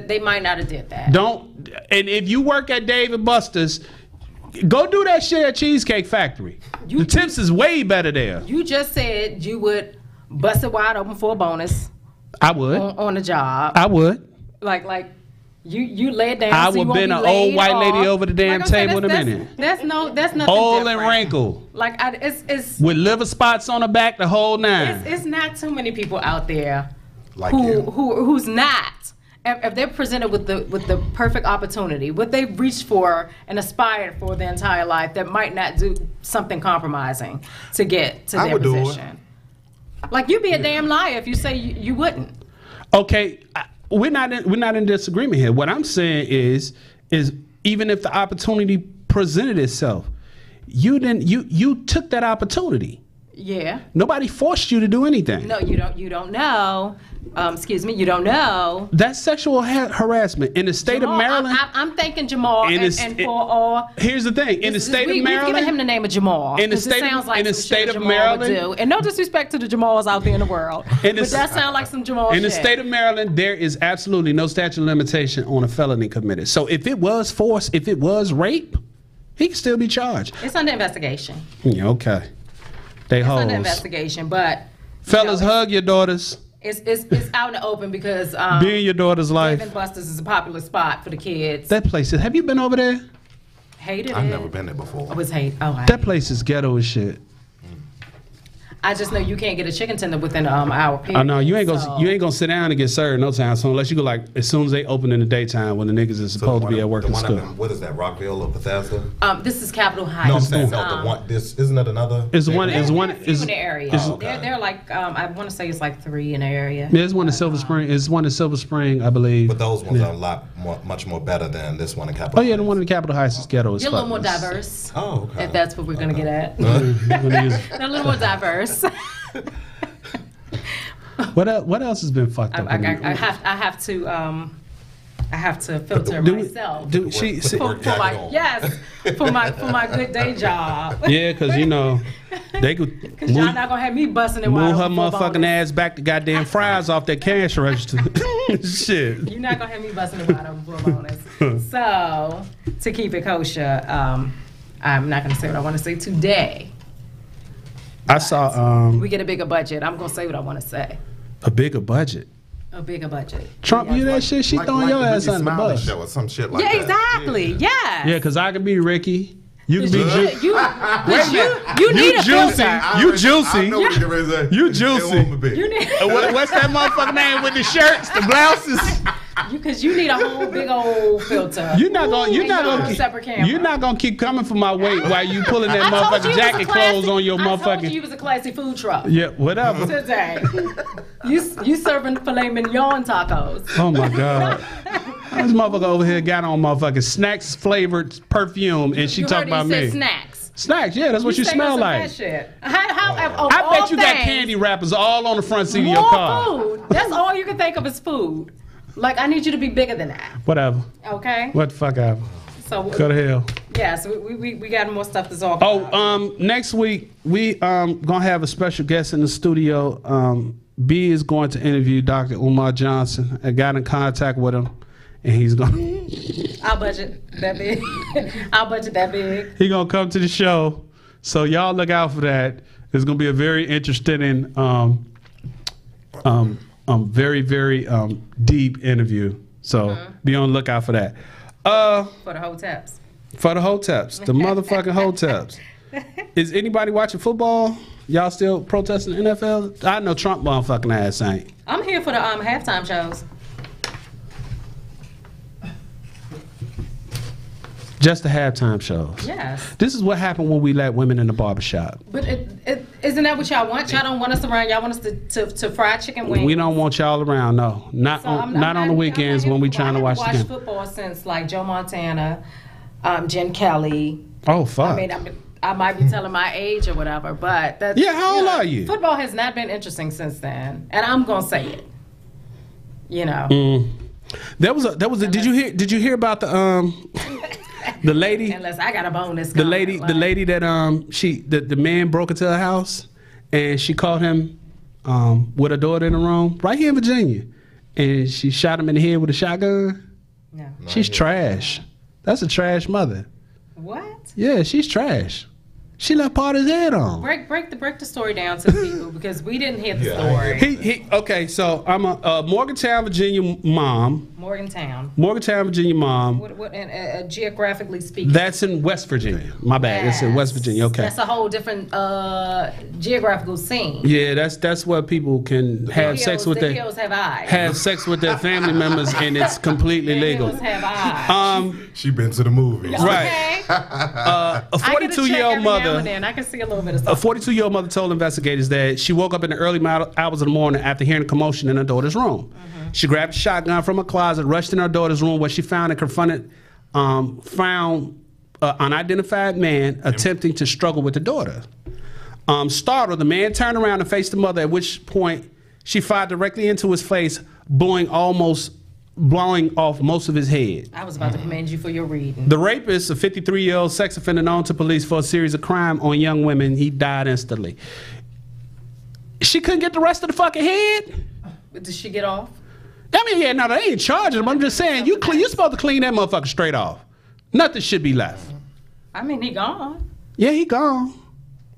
they might not have did that. Don't. And if you work at Dave and Buster's, go do that shit at Cheesecake Factory. The tips is way better there. You just said you would bust it wide open for a bonus. I would. On the job. I would. Like You lay down. I so would been an old white lady over the damn table in a minute. That's nothing Old different. and wrinkled. Like it's with liver spots on the back, the whole nine. It's not too many people out there Like you. who's not. If they're presented with the perfect opportunity, what they've reached for and aspired for their entire life, that might not do something compromising to get to their position. Like you'd be a damn liar if you say you wouldn't. Okay, we're not in disagreement here. What I'm saying is even if the opportunity presented itself, you took that opportunity. Yeah. Nobody forced you to do anything. No, you don't know. Excuse me, you don't know. That's sexual harassment in the state Jamal, of Maryland. I'm thanking Jamal and for all. Here's the thing: in the state of Maryland, we've given him the name of Jamal. In the state, sounds like in the state of Maryland, and no disrespect to the Jamals out there in the world, but that sounds like some Jamal. In the shit. state of Maryland, there is absolutely no statute of limitation on a felony committed. So if it was force, if it was rape, he can still be charged. It's under investigation. Yeah, okay. It's under investigation, but fellas, hug your daughters. It's out in the open because be in your daughter's life. Dave & Buster's is a popular spot for the kids. That place is. Have you been over there? Hated it. I've never been there before. I was hate. Oh, that place is ghetto as shit. I just know you can't get a chicken tender within an hour. Period, I know you ain't gonna sit down and get served no time soon unless you go like as soon as they open in the daytime when the niggas is supposed to be at work and school. What is that? Rockville or Bethesda? This is Capitol Heights. No, I'm saying the one. This isn't it another? Is one in the area. They're like I want to say it's like 3 in the area. There's one in Silver Spring. There's one in Silver Spring, I believe. But those ones are much more better than this one in Capitol. Oh yeah, the one in Capitol Heights is ghetto as fuck. They're a little more diverse. Oh, okay. If that's what we're gonna get at. They're a little more diverse. What else has been fucked up? I have to filter myself. For my good day job. Yeah, because they could. Because y'all not gonna have me busting it. Move her motherfucking ass back to goddamn fries off that cash register. Shit. You're not gonna have me busting it wide open for a bonus. So to keep it kosher, I'm not gonna say what I want to say today. I saw. We get a bigger budget. I'm gonna say what I want to say. A bigger budget. A bigger budget. Trump, you that shit? She throwing your ass under the bus. Show or some shit like that. Exactly. Yeah. Yeah, because I can be Ricky. You can be you need a filter. You juicy. I know what you're gonna say. You juicy. What's that motherfucking name with the shirts, the blouses? Because you need a whole big old filter. You're not gonna keep coming for my weight while you pulling that motherfucking jacket clothes on your motherfucking. I told you was a classy food truck. Yeah, whatever. Today, you serving filet mignon tacos. Oh my god. This motherfucker over here got on motherfucking snacks flavored perfume, and she talking about me. Snacks. Snacks, yeah, that's what you smell like. I bet you got candy wrappers all on the front seat of your car. Food. That's all you can think of is food. Like, I need you to be bigger than that. Whatever. Okay. What the fuck ever. So go to hell. Yeah, so we got more stuff to talk about. Next week we gonna have a special guest in the studio. B is going to interview Dr. Umar Johnson. I got in contact with him, and he's going. I'll budget that big. I'll budget that big. He gonna come to the show, so y'all look out for that. It's gonna be a very interesting very, very deep interview. So be on the lookout for that. For the hoteps. For the hoteps. The motherfucking hoteps. Is anybody watching football? Y'all still protesting the NFL? I know Trump motherfucking ass ain't. I'm here for the halftime shows. Just the halftime shows. Yes. This is what happened when we let women in the barbershop. But isn't that what y'all want? Y'all don't want us around. Y'all want us to fry chicken wings. We don't want y'all around. No, not on the weekends when we trying to watch the game. I've watched football since like Joe Montana, Jen Kelly. Oh fuck. I mean, I might be telling my age or whatever, but that's, yeah. How old are you? Football has not been interesting since then, and I'm gonna say it. You know. There was a. Did you hear about the lady? Unless I got a bonus. The lady that the man broke into her house, and she caught him with her daughter in the room right here in Virginia, and she shot him in the head with a shotgun. No. She's trash. That's a trash mother. What? Yeah, she's trash. She left part of his head on. Break the story down to the people because we didn't hear the story. Okay, so I'm a Morgantown, Virginia mom. Morgantown, Virginia mom. What geographically speaking? That's in West Virginia. My bad. It's in West Virginia. Okay. That's a whole different geographical scene. Yeah, that's where people can have sex with the hills have eyes. Have sex with their family members, and it's completely legal. Hills have eyes. She been to the movies. Right. A 42-year-old mother. I can see a little bit of something. A 42-year-old mother told investigators that she woke up in the early hours of the morning after hearing a commotion in her daughter's room. She grabbed a shotgun from a closet, rushed in her daughter's room, where she found and confronted an unidentified man attempting to struggle with the daughter. Startled, the man turned around and faced the mother, at which point she fired directly into his face, blowing off most of his head. I was about to commend you for your reading. The rapist, a 53-year-old sex offender known to police for a series of crimes on young women, he died instantly. She couldn't get the rest of the fucking head? Did she get off? I mean, yeah, no, they ain't charging him. I'm just saying, you're supposed to clean that motherfucker straight off. Nothing should be left. I mean, he gone. Yeah, he gone.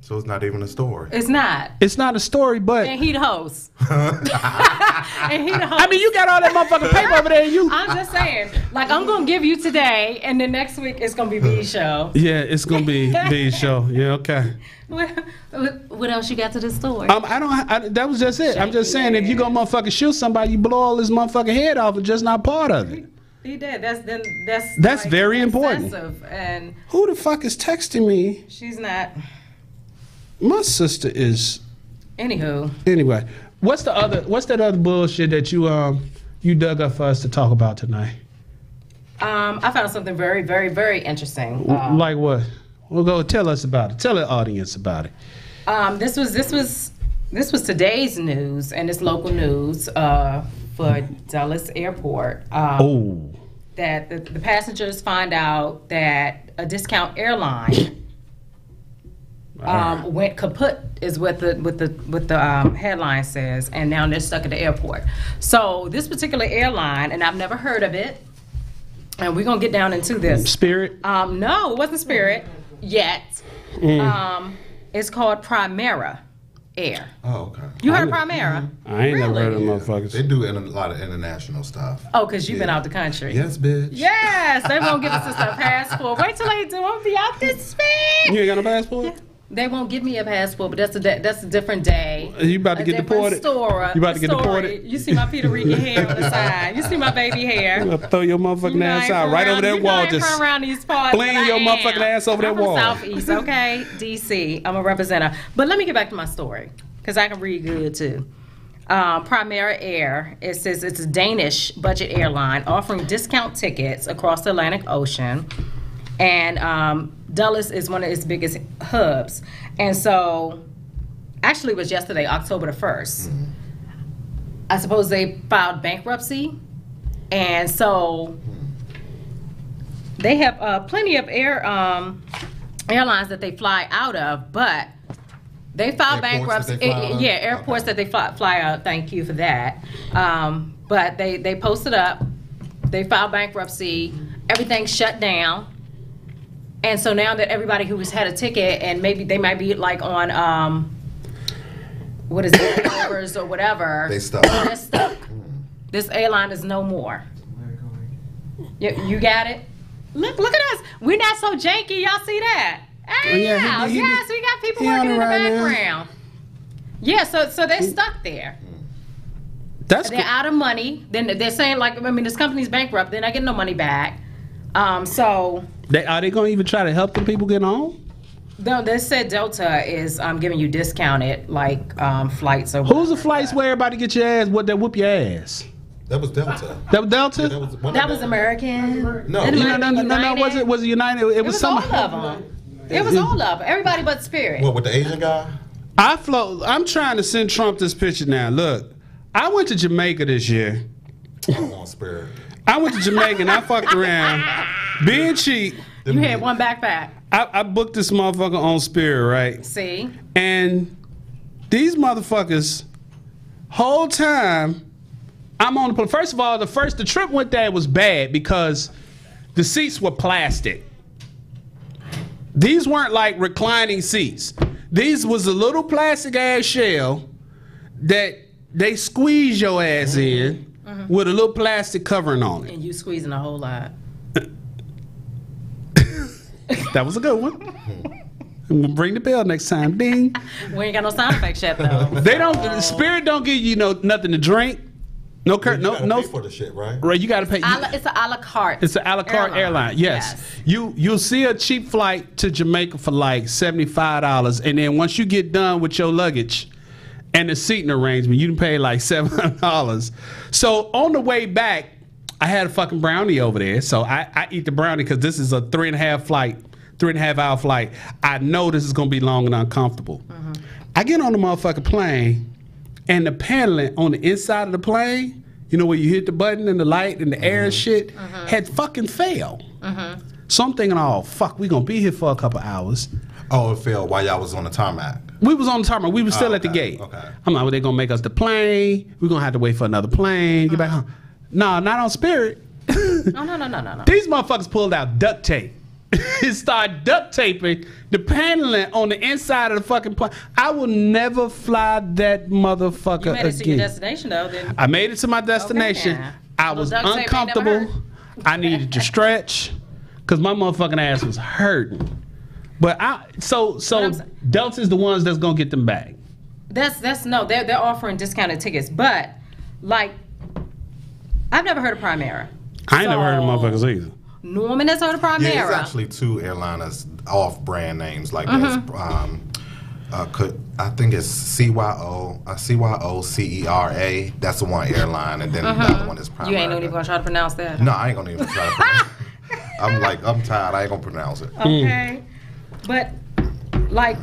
So it's not even a story. It's not. It's not a story, but... And he the host. I mean, you got all that motherfucking paper over there, and you... I'm just saying, like, I'm going to give you today, and then next week it's going to be B's show. Yeah, it's going to be B's show. Yeah, okay. What else you got to this story? That was just it. I'm just saying, if you go motherfucking shoot somebody, you blow all his motherfucking head off and just not part of it. He did. That's like, very important. And who the fuck is texting me? She's not... My sister is. Anywho. Anyway, what's that other bullshit that you dug up for us to talk about tonight? I found something very, very, very interesting. Like what? We'll go tell us about it. Tell the audience about it. This was today's news, and it's local news for Dulles Airport. That the passengers find out that a discount airline. Went kaput is what the headline says, and now they're stuck at the airport. So this particular airline, and I've never heard of it, and we're gonna get down into this. Spirit? No, it wasn't Spirit yet. It's called Primera Air. Oh, okay. You heard Primera? I ain't never heard of motherfuckers. They do a lot of international stuff. Oh, because you've been out the country. Yes, bitch. Yes, they won't give us a passport. Wait till they do. I'll be out this week. You ain't got no passport? Yeah. They won't give me a passport, but that's a different day. You about to get deported? Story. You about to get deported? You see my Puerto Rican hair on the side. You see my baby hair. You gonna throw your motherfucking ass out right over that wall. Just from around these parts. Fling your motherfucking ass over that wall. Southeast, okay? DC. I'm a representative. But let me get back to my story, because I can read good too. Primera Air, it says it's a Danish budget airline offering discount tickets across the Atlantic Ocean. And Dulles is one of its biggest hubs. And so, actually it was yesterday, October the 1st. Mm-hmm. I suppose they filed bankruptcy. And so, they have plenty of airlines that they fly out of, but they filed bankruptcy. Airports that they fly out. Thank you for that. But they posted up. They filed bankruptcy. Everything's shut down. And so now that everybody who has had a ticket, and maybe they might be like on, what is it, overs or whatever. They're stuck. This airline is no more. You got it? Look at us. We're not so janky. Y'all see that? Hey, yes, we got people working in the background. Yeah, so they're stuck there. They're out of money. Then they're saying, like, I mean, this company's bankrupt. They're not getting no money back. So... Are they going to even try to help the people get on? No, they said Delta is giving you discounted, like, flights. Or who's the flights where everybody get your ass, what they whoop your ass? That was Delta. That was Delta? Yeah, that was American. No, was it United? It was all of them. It was all of them. Everybody but Spirit. What, with the Asian guy? I'm trying to send Trump this picture now. Look, I went to Jamaica this year. I want Spirit. I went to Jamaica and I fucked around. Being cheap. You had one backpack. I booked this motherfucker on Spirit, right? See? And these motherfuckers, whole time, I'm on the... First of all, the trip went there was bad because the seats were plastic. These weren't like reclining seats. These was a little plastic ass shell that they squeeze your ass in with a little plastic covering on it. And you squeezing a whole lot. That was a good one. I'm gonna ring the bell next time. Ding. We ain't got no sound effects yet though. They don't. Spirit don't give you nothing to drink. No, no. Pay for the shit, right? Right, you gotta pay. It's an a la carte. It's an a la carte airline. Yes. You'll see a cheap flight to Jamaica for like $75, and then once you get done with your luggage and the seating arrangement, you can pay like $700. So on the way back, I had a fucking brownie over there. So I eat the brownie because this is a 3.5 hour flight. I know this is gonna be long and uncomfortable. I get on the motherfucking plane, and the paneling on the inside of the plane, you know where you hit the button and the light and the air and shit, had fucking failed. So I'm thinking, oh fuck, we gonna be here for a couple hours. Oh, it failed while y'all was on the tarmac. We was on the tarmac. We was still at the gate. Okay. I'm like, well, they gonna make us the plane. We're gonna have to wait for another plane. Get back home. No, not on Spirit. No. These motherfuckers pulled out duct tape. It started duct taping the paneling on the inside of the fucking plane. I will never fly that motherfucker again. You made it to your destination though, then. I made it to my destination. Okay. I was uncomfortable. I needed to stretch because my motherfucking ass was hurting. But so Delta's the ones that's gonna get them back. That's no, they're offering discounted tickets, but like I've never heard of Primera. I ain't never heard of motherfuckers either. Norman has heard of Primera. Yeah, it's actually 2 airliners off-brand names like this. I think it's CYO-CERA. That's the one airline, and then the other one is Primera. You ain't even gonna try to pronounce that. No, I ain't gonna even try to pronounce it. I'm tired. I ain't gonna pronounce it. Okay, but like,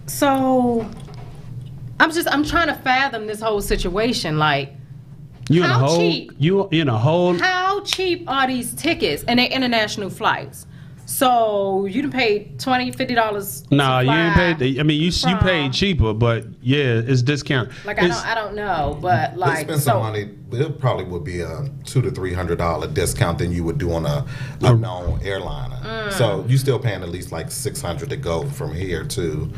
so I'm trying to fathom this whole situation. Like, how cheap are these tickets? And they're international flights. So you done paid $20-$50. No, you ain't paid. I mean, you paid cheaper, but yeah, it's discounted. Like I don't know, but like spend some money. It probably would be a $200 to $300 discount than you would do on a known airliner. So you still paying at least like $600 to go from here to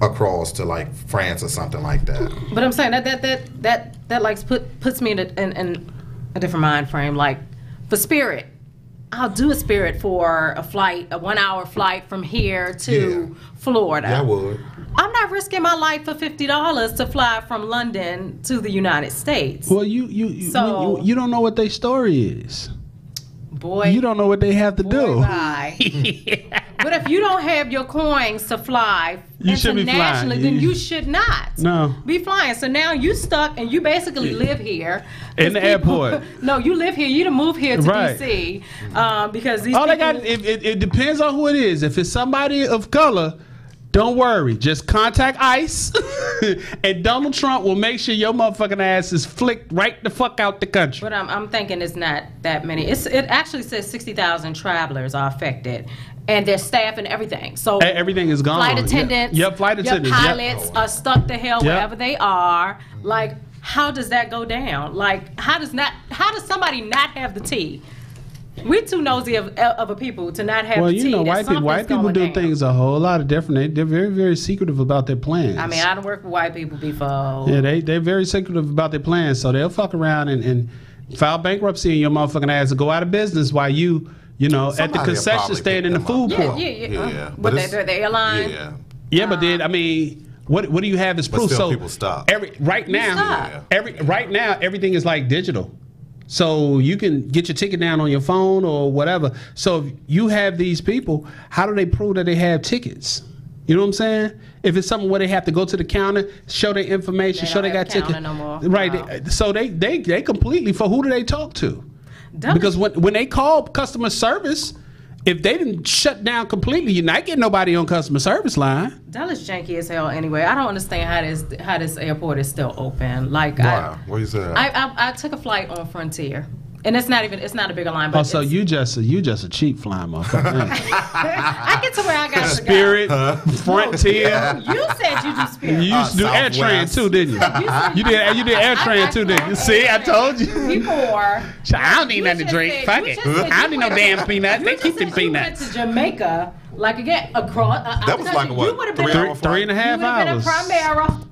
across to like France or something like that. But I'm saying that like puts me in a different mind frame. Like for Spirit, I'll do a Spirit for a 1 hour flight from here to Florida. Yeah, I would. I'm not risking my life for $50 to fly from London to the United States. Well, you don't know what their story is. Boy, you don't know what they have to do. But if you don't have your coins to fly internationally, then you should not be flying. So now you stuck and you basically live here. In the airport. No, you live here. You done move here to D.C. Because these all people, it depends on who it is. If it's somebody of color, don't worry. Just contact ICE and Donald Trump will make sure your motherfucking ass is flicked right the fuck out the country. But I'm thinking it's not that many. It actually says 60,000 travelers are affected. And their staff and everything. So everything is gone. Flight attendants. Yep, flight attendants. Your pilots are stuck to hell wherever they are. Like, how does that go down? Like, how does somebody not have the tea? We're too nosy of a people to not have the tea. Well, you know, white people do things a whole lot of different. They're very, very secretive about their plans. I mean, I don't work with white people before. Yeah, they're very secretive about their plans. So they'll fuck around and file bankruptcy in your motherfucking ass and go out of business while you know, at the concession stand in the food court. Yeah. But the airline. Yeah, but then I mean, what do you have as proof? So people stop. Right now, everything is like digital. So you can get your ticket down on your phone or whatever. So if you have these people, how do they prove that they have tickets? You know what I'm saying? If it's something where they have to go to the counter, show their information, show they got tickets. No more. Right. Wow. So they completely, for who do they talk to? Because when they call customer service, if they didn't shut down completely, you're not getting nobody on customer service line. Dallas janky as hell anyway. I don't understand how this airport is still open. Like, why? What you say? I took a flight on Frontier, And it's not a bigger line. But so you just a cheap fly motherfucker. I get to where I got Spirit, Frontier. You said you do Spirit. You used to do AirTran too, didn't you? You did AirTran too, didn't you? See, I told you. Before. I don't need nothing to drink. Fuck it. I don't need no damn peanuts. They keep them peanuts. You went to Jamaica, like again, across. That was like what? 3.5 hours. Primera.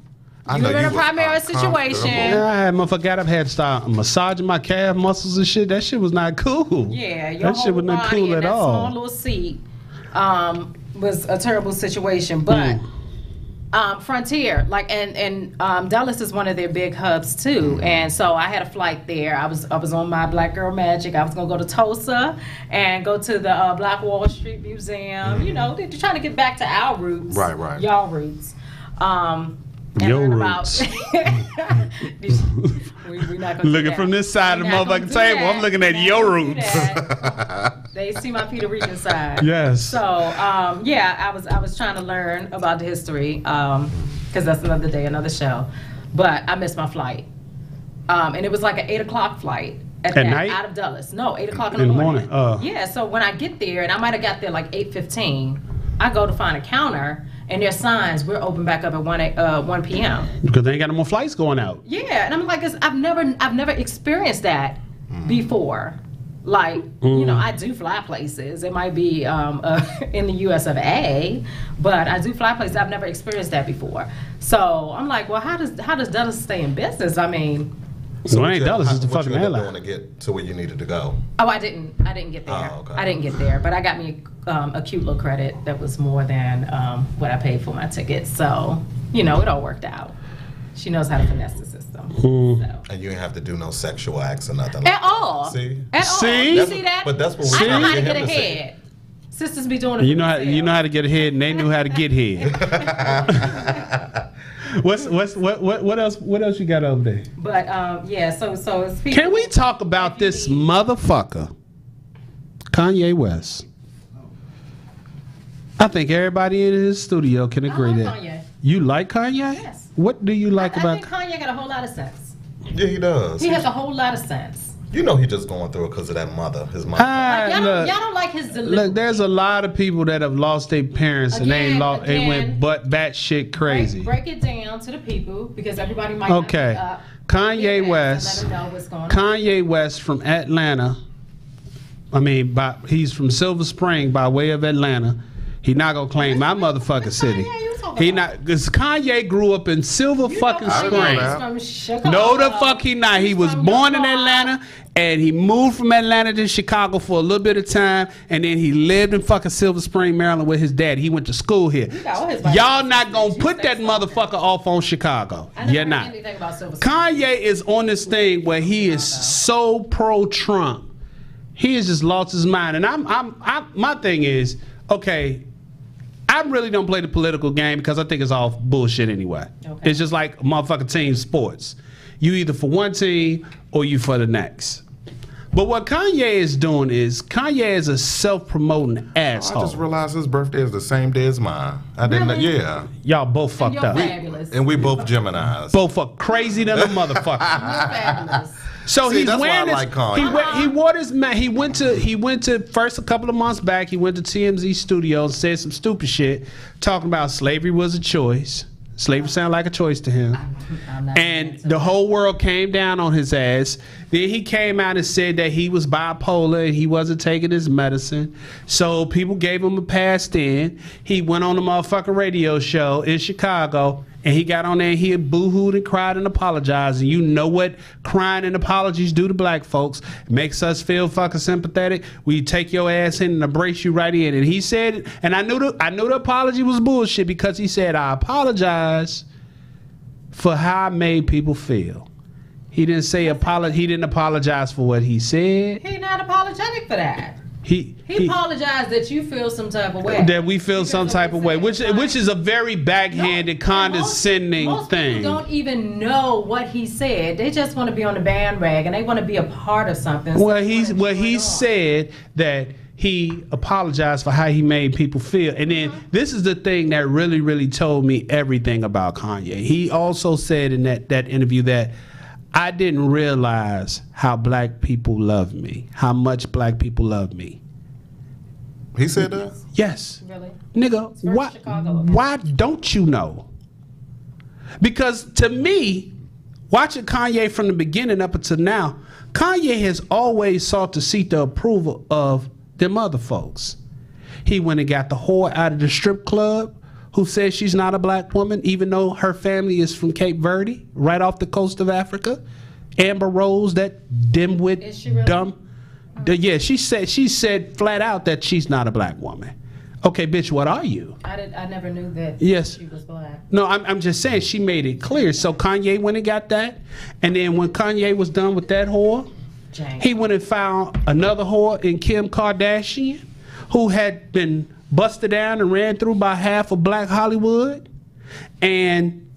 You were in a primary situation. Yeah, I got up, had to start massaging my calf muscles and shit. That shit was not cool. Yeah, that shit was not cool at all. That small little seat was a terrible situation. But Frontier, like, and Dallas is one of their big hubs too. And so I had a flight there. I was on my Black Girl Magic. I was gonna go to Tulsa and go to the Black Wall Street Museum. You know, they're trying to get back to our roots, right, y'all roots. Your roots. We're not gonna looking from this side of the motherfucking table. I'm looking at your roots. They see my Peter Rican side. Yes. So I was trying to learn about the history because that's another day, another show. But I missed my flight, and it was like an 8 o'clock flight at night out of Dulles. No, 8 o'clock in the morning. Yeah. So when I get there, and I might have got there like 8:15, I go to find a counter. And there's signs we're open back up at 1 p.m. Because they ain't got no more flights going out. Yeah, and I'm like, I've never experienced that before. Like, you know, I do fly places. It might be in the U.S. of A, but I do fly places. I've never experienced that before. So I'm like, well, how does Dulles stay in business? I mean. So ain't Dulles is the fucking airline. What you doing to get to where you needed to go? Oh, I didn't get there. Oh, okay. I didn't get there, but I got me a cute little credit that was more than what I paid for my ticket. So, you know, it all worked out. She knows how to finesse the system. So. And you didn't have to do no sexual acts or nothing at all. See? At all. You see that? But that's what I know how to get ahead. Sisters be doing it. You know how to get ahead, and they knew how to get head. What else you got over there? But so it's people. Can we talk about this motherfucker, Kanye West? I think everybody in his studio can agree that. Kanye. You like Kanye? Yes. What do you like about? I think Kanye got a whole lot of sense. Yeah, he does. He has a whole lot of sense. You know he just going through it because of that his mother. Y'all don't like his delivery. Look, there's a lot of people that have lost their parents and they went batshit crazy. Break it down to the people because everybody might okay. Not Kanye West. Let them know what's going on. Kanye West from Atlanta. I mean, he's from Silver Spring by way of Atlanta. He not gonna claim my motherfucking city. He not, because Kanye grew up in Silver fucking Spring. No, the fuck he not. He was born in Atlanta and he moved from Atlanta to Chicago for a little bit of time, and then he lived in fucking Silver Spring, Maryland with his dad. He went to school here. Y'all not gonna put that motherfucker off on Chicago. You're not. Kanye is on this thing where he is so pro-Trump. He has just lost his mind, and my thing is, okay, I really don't play the political game because I think it's all bullshit anyway. Okay. It's just like motherfucking team sports. You either for one team or you for the next. But what Kanye is doing is, Kanye is a self-promoting asshole. I just realized his birthday is the same day as mine. I didn't know. Yeah. Y'all both fucked up. And we both Geminis. Both are crazy than a motherfucker. You're fabulous. So see, he's that's wearing why I this. like Kanye. He wore this man. He went to first a couple of months back. He went to TMZ studio and said some stupid shit, talking about slavery was a choice. Slavery sounded like a choice to him, and the whole world came down on his ass. Then he came out and said that he was bipolar and he wasn't taking his medicine. So people gave him a pass in. He went on a motherfucking radio show in Chicago. And he got on there and he boo-hooed and cried and apologized. And you know what crying and apologies do to black folks? It makes us feel fucking sympathetic. We take your ass in and embrace you right in. And he said, and I knew the apology was bullshit because he said, I apologize for how I made people feel. He didn't say he didn't apologize for what he said. He's not apologetic for that. He apologized that you feel some type of way. That we feel some type of way, which is a very backhanded, condescending most thing. People don't even know what he said. They just want to be on the bandwagon. They want to be a part of something. Well, he said that he apologized for how he made people feel. And then this is the thing that really, really told me everything about Kanye. He also said in that interview that I didn't realize how black people love me, how much black people love me. He said that? Yes. Really? Nigga, why don't you know? Because to me, watching Kanye from the beginning up until now, Kanye has always sought to seek the approval of them other folks. He went and got the whore out of the strip club who says she's not a black woman, even though her family is from Cape Verde, right off the coast of Africa. Amber Rose, that dimwit, Is she really? dumb. Yeah, she said flat out that she's not a black woman. Okay, bitch, what are you? I never knew that Yes. she was black. No, I'm just saying she made it clear. So Kanye went and got that. And then when Kanye was done with that whore, he went and found another whore in Kim Kardashian who had been busted down and ran through by half of black Hollywood. And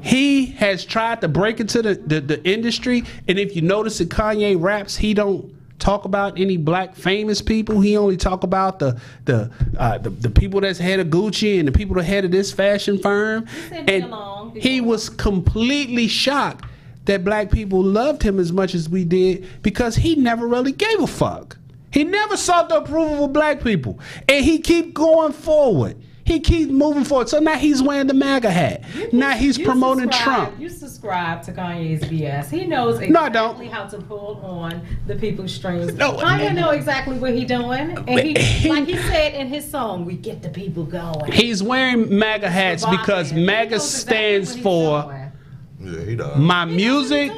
he has tried to break into the industry. And if you notice in Kanye raps, he don't talk about any black famous people. He only talk about the people that's head of Gucci and the people that head of this fashion firm. And he was completely shocked that black people loved him as much as we did because he never really gave a fuck. He never sought the approval of black people. And he keep going forward. He keeps moving forward. So now he's wearing the MAGA hat. Now he's promoting Trump. You subscribe to Kanye's BS. He knows exactly how to pull on the people's strings. No, Kanye know exactly what he's doing. And he, like he said in his song, we get the people going. He's wearing MAGA hats because MAGA stands for he does. my music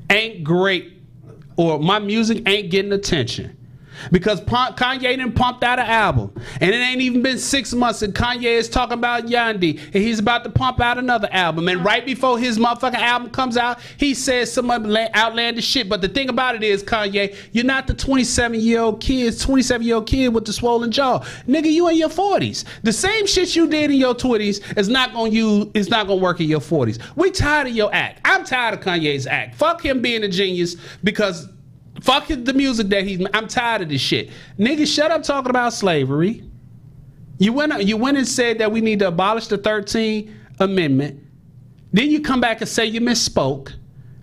ain't great or my music ain't getting attention. Because Kanye done pumped out an album. And it ain't even been 6 months and Kanye is talking about Yandi. And he's about to pump out another album. And right before his motherfucking album comes out, he says some outlandish shit. But the thing about it is, Kanye, you're not the 27-year-old kid with the swollen jaw. Nigga, you in your 40s. The same shit you did in your 20s is not gonna work in your 40s. We tired of your act. I'm tired of Kanye's act. Fuck him being a genius because fuck the music that I'm tired of this shit. Nigga, shut up talking about slavery. You went and said that we need to abolish the 13th Amendment. Then you come back and say you misspoke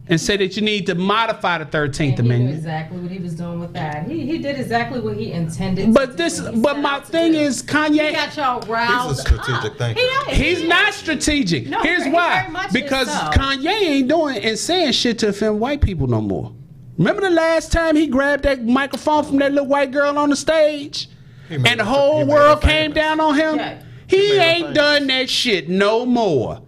and say that you need to modify the 13th Amendment. He knew exactly what he was doing with that. He did exactly what he intended but to do. But my thing is, Kanye, he got y'all riled. He's a strategic thinker. He's not strategic. No, Here's he why. very much Because is so. Kanye ain't doing and saying shit to offend white people no more. Remember the last time he grabbed that microphone from that little white girl on the stage? And the whole world came down on him? Yeah. He ain't done that shit no more.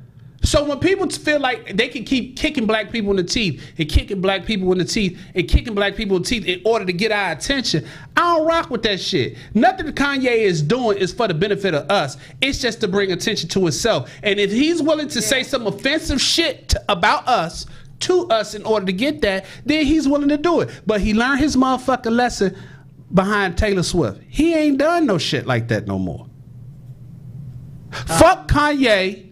So when people feel like they can keep kicking black people in the teeth and kicking black people in the teeth and kicking black people in the teeth in order to get our attention, I don't rock with that shit. Nothing that Kanye is doing is for the benefit of us. It's just to bring attention to himself. And if he's willing to say some offensive shit about us, to us in order to get that, then he's willing to do it. But he learned his motherfucking lesson behind Taylor Swift. He ain't done no shit like that no more. Fuck Kanye.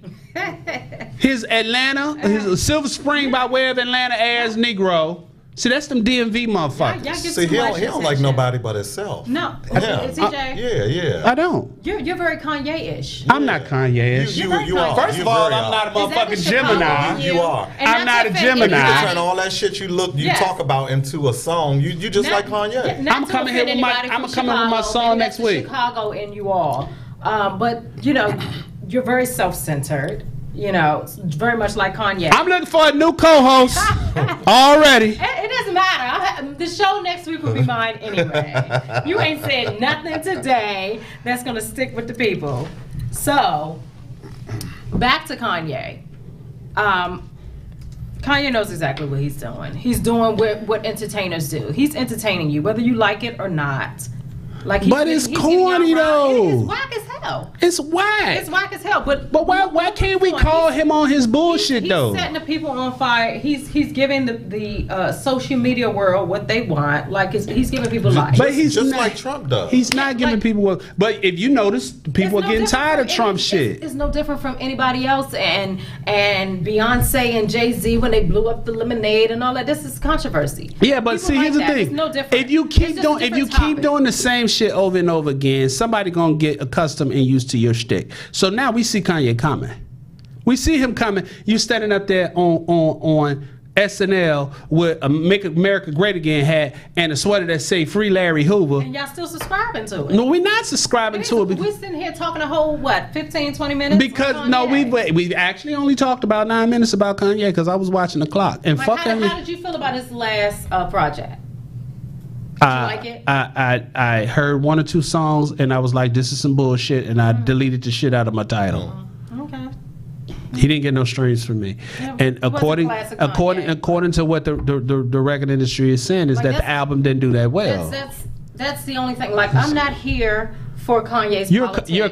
His Atlanta, his Silver Spring by way of Atlanta ass Negro. See, that's them DMV motherfuckers. See, he don't like nobody but himself. No. Yeah. TJ? Yeah. I don't. You're very Kanye-ish. I'm not Kanye-ish. You are. First of all, I'm not a motherfucking Gemini. You are. I'm not a Gemini. You can turn all that shit you talk about into a song. You just like Kanye. I'm coming here with my song next week. Chicago and you all. But, you know, you're very self-centered. You know, very much like Kanye. I'm looking for a new co-host already. It doesn't matter. The show next week will be mine anyway. You ain't said nothing today that's going to stick with the people. So, back to Kanye. Kanye knows exactly what he's doing. He's doing what entertainers do. He's entertaining you, whether you like it or not. Like but it's corny though. It's whack as hell. It's whack. It's whack as hell. But why can't we call him on his bullshit though? He's setting the people on fire. He's giving the social media world what they want. Like he's giving people life. But he's just like Trump does. He's not giving people what. But if you notice, people are getting tired of Trump shit. It's no different from anybody else. And Beyonce and Jay-Z when they blew up the Lemonade and all that. This is controversy. Yeah, but see, here's the thing. It's no different. If you keep doing the same shit over and over again, somebody gonna get accustomed and used to your shtick. So now we see Kanye coming. We see him coming. You standing up there on SNL with a Make America Great Again hat and a sweater that say Free Larry Hoover. And y'all still subscribing to it? No, we're not subscribing to it. We're sitting here talking a whole, what, 15, 20 minutes? Because, no, we actually only talked about 9 minutes about Kanye because I was watching the clock. And like, fuck how did you feel about his last project? Did you like it? I heard 1 or 2 songs and I was like, this is some bullshit, and I deleted the shit out of my title. Okay. He didn't get no streams from me, Yeah, and according to what the record industry is saying is like that the album didn't do that well. That's the only thing. Like, I'm not here for Kanye's politics. You're a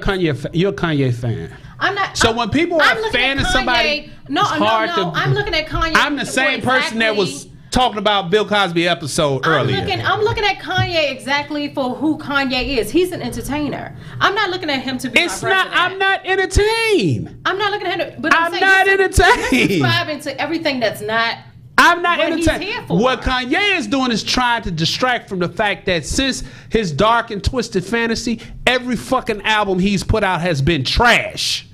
Kanye fan. I'm not. So when people are a fan of somebody, no, I'm looking at Kanye. I'm the same person that was talking about Bill Cosby episode earlier. I'm looking at Kanye exactly for who Kanye is. He's an entertainer. I'm not looking at him to be. I'm not entertained. I'm not looking at him. But I'm not entertained. You're subscribing to everything that's not. I'm not what entertained. He's here for. What Kanye is doing is trying to distract from the fact that since his Dark and Twisted Fantasy, every fucking album he's put out has been trash.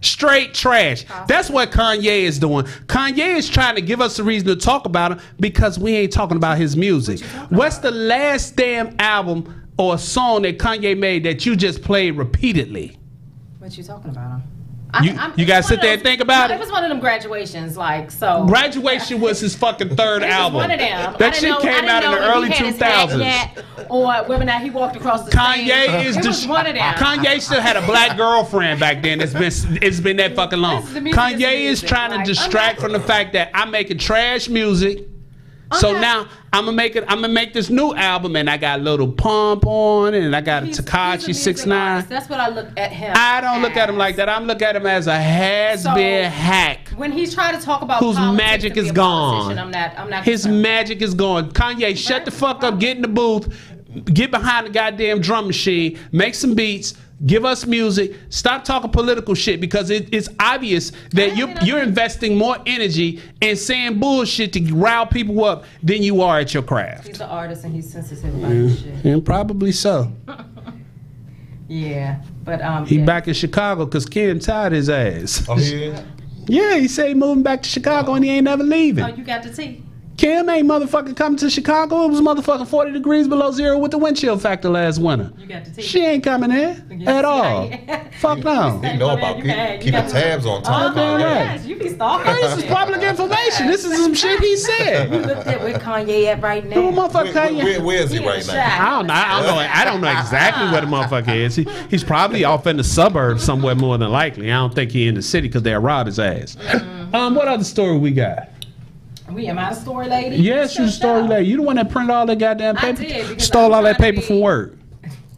Straight trash. That's what Kanye is doing. Kanye is trying to give us a reason to talk about him because we ain't talking about his music. What's the last damn album or song that Kanye made that you just played repeatedly? What you talking about? You gotta sit there and think about it. It was one of them graduations, like, so. Graduation was his fucking third album. One of them. That shit came out in the early 2000s. Or whether or not he walked across the Kanye stage. is one of them. Kanye still had a black girlfriend back then. It's been that fucking long. Kanye is trying to distract from the fact that I'm making trash music. So now I'm gonna make this new album, and I got Little Pump on, and I got Tekashi 6ix9ine. That's what I look at him. I don't look at him like that. I'm looking at him as a has-been hack. When he's trying to talk about whose magic is gone. I'm not. His magic is gone. Kanye, shut the fuck up. Get in the booth. Get behind the goddamn drum machine. Make some beats. Give us music. Stop talking political shit because it's obvious that you're investing more energy in saying bullshit to rile people up than you are at your craft. He's an artist and he's sensitive about this shit. And probably so. Yeah, but he back in Chicago because Ken tied his ass. Oh yeah. Yeah, he said he moving back to Chicago and he ain't never leaving. Oh, you got the tea. Kim ain't motherfucking coming to Chicago. It was motherfucking 40 degrees below zero with the wind chill factor last winter. You got the tea. She ain't coming here at all. Fuck no. You know about keeping tabs on time. Yes, you be stalking. This is public information. This is some shit he said. You looked at where Kanye at right now. Who motherfucker Kanye? Where is he right now? I don't know exactly where the motherfucker is. He's probably off in the suburbs somewhere more than likely. I don't think he in the city because they'll rob his ass. What other story we got? Am I a story lady? Yes, you're a story lady. You the one that printed all that goddamn paper? I did. Stole all that paper from work.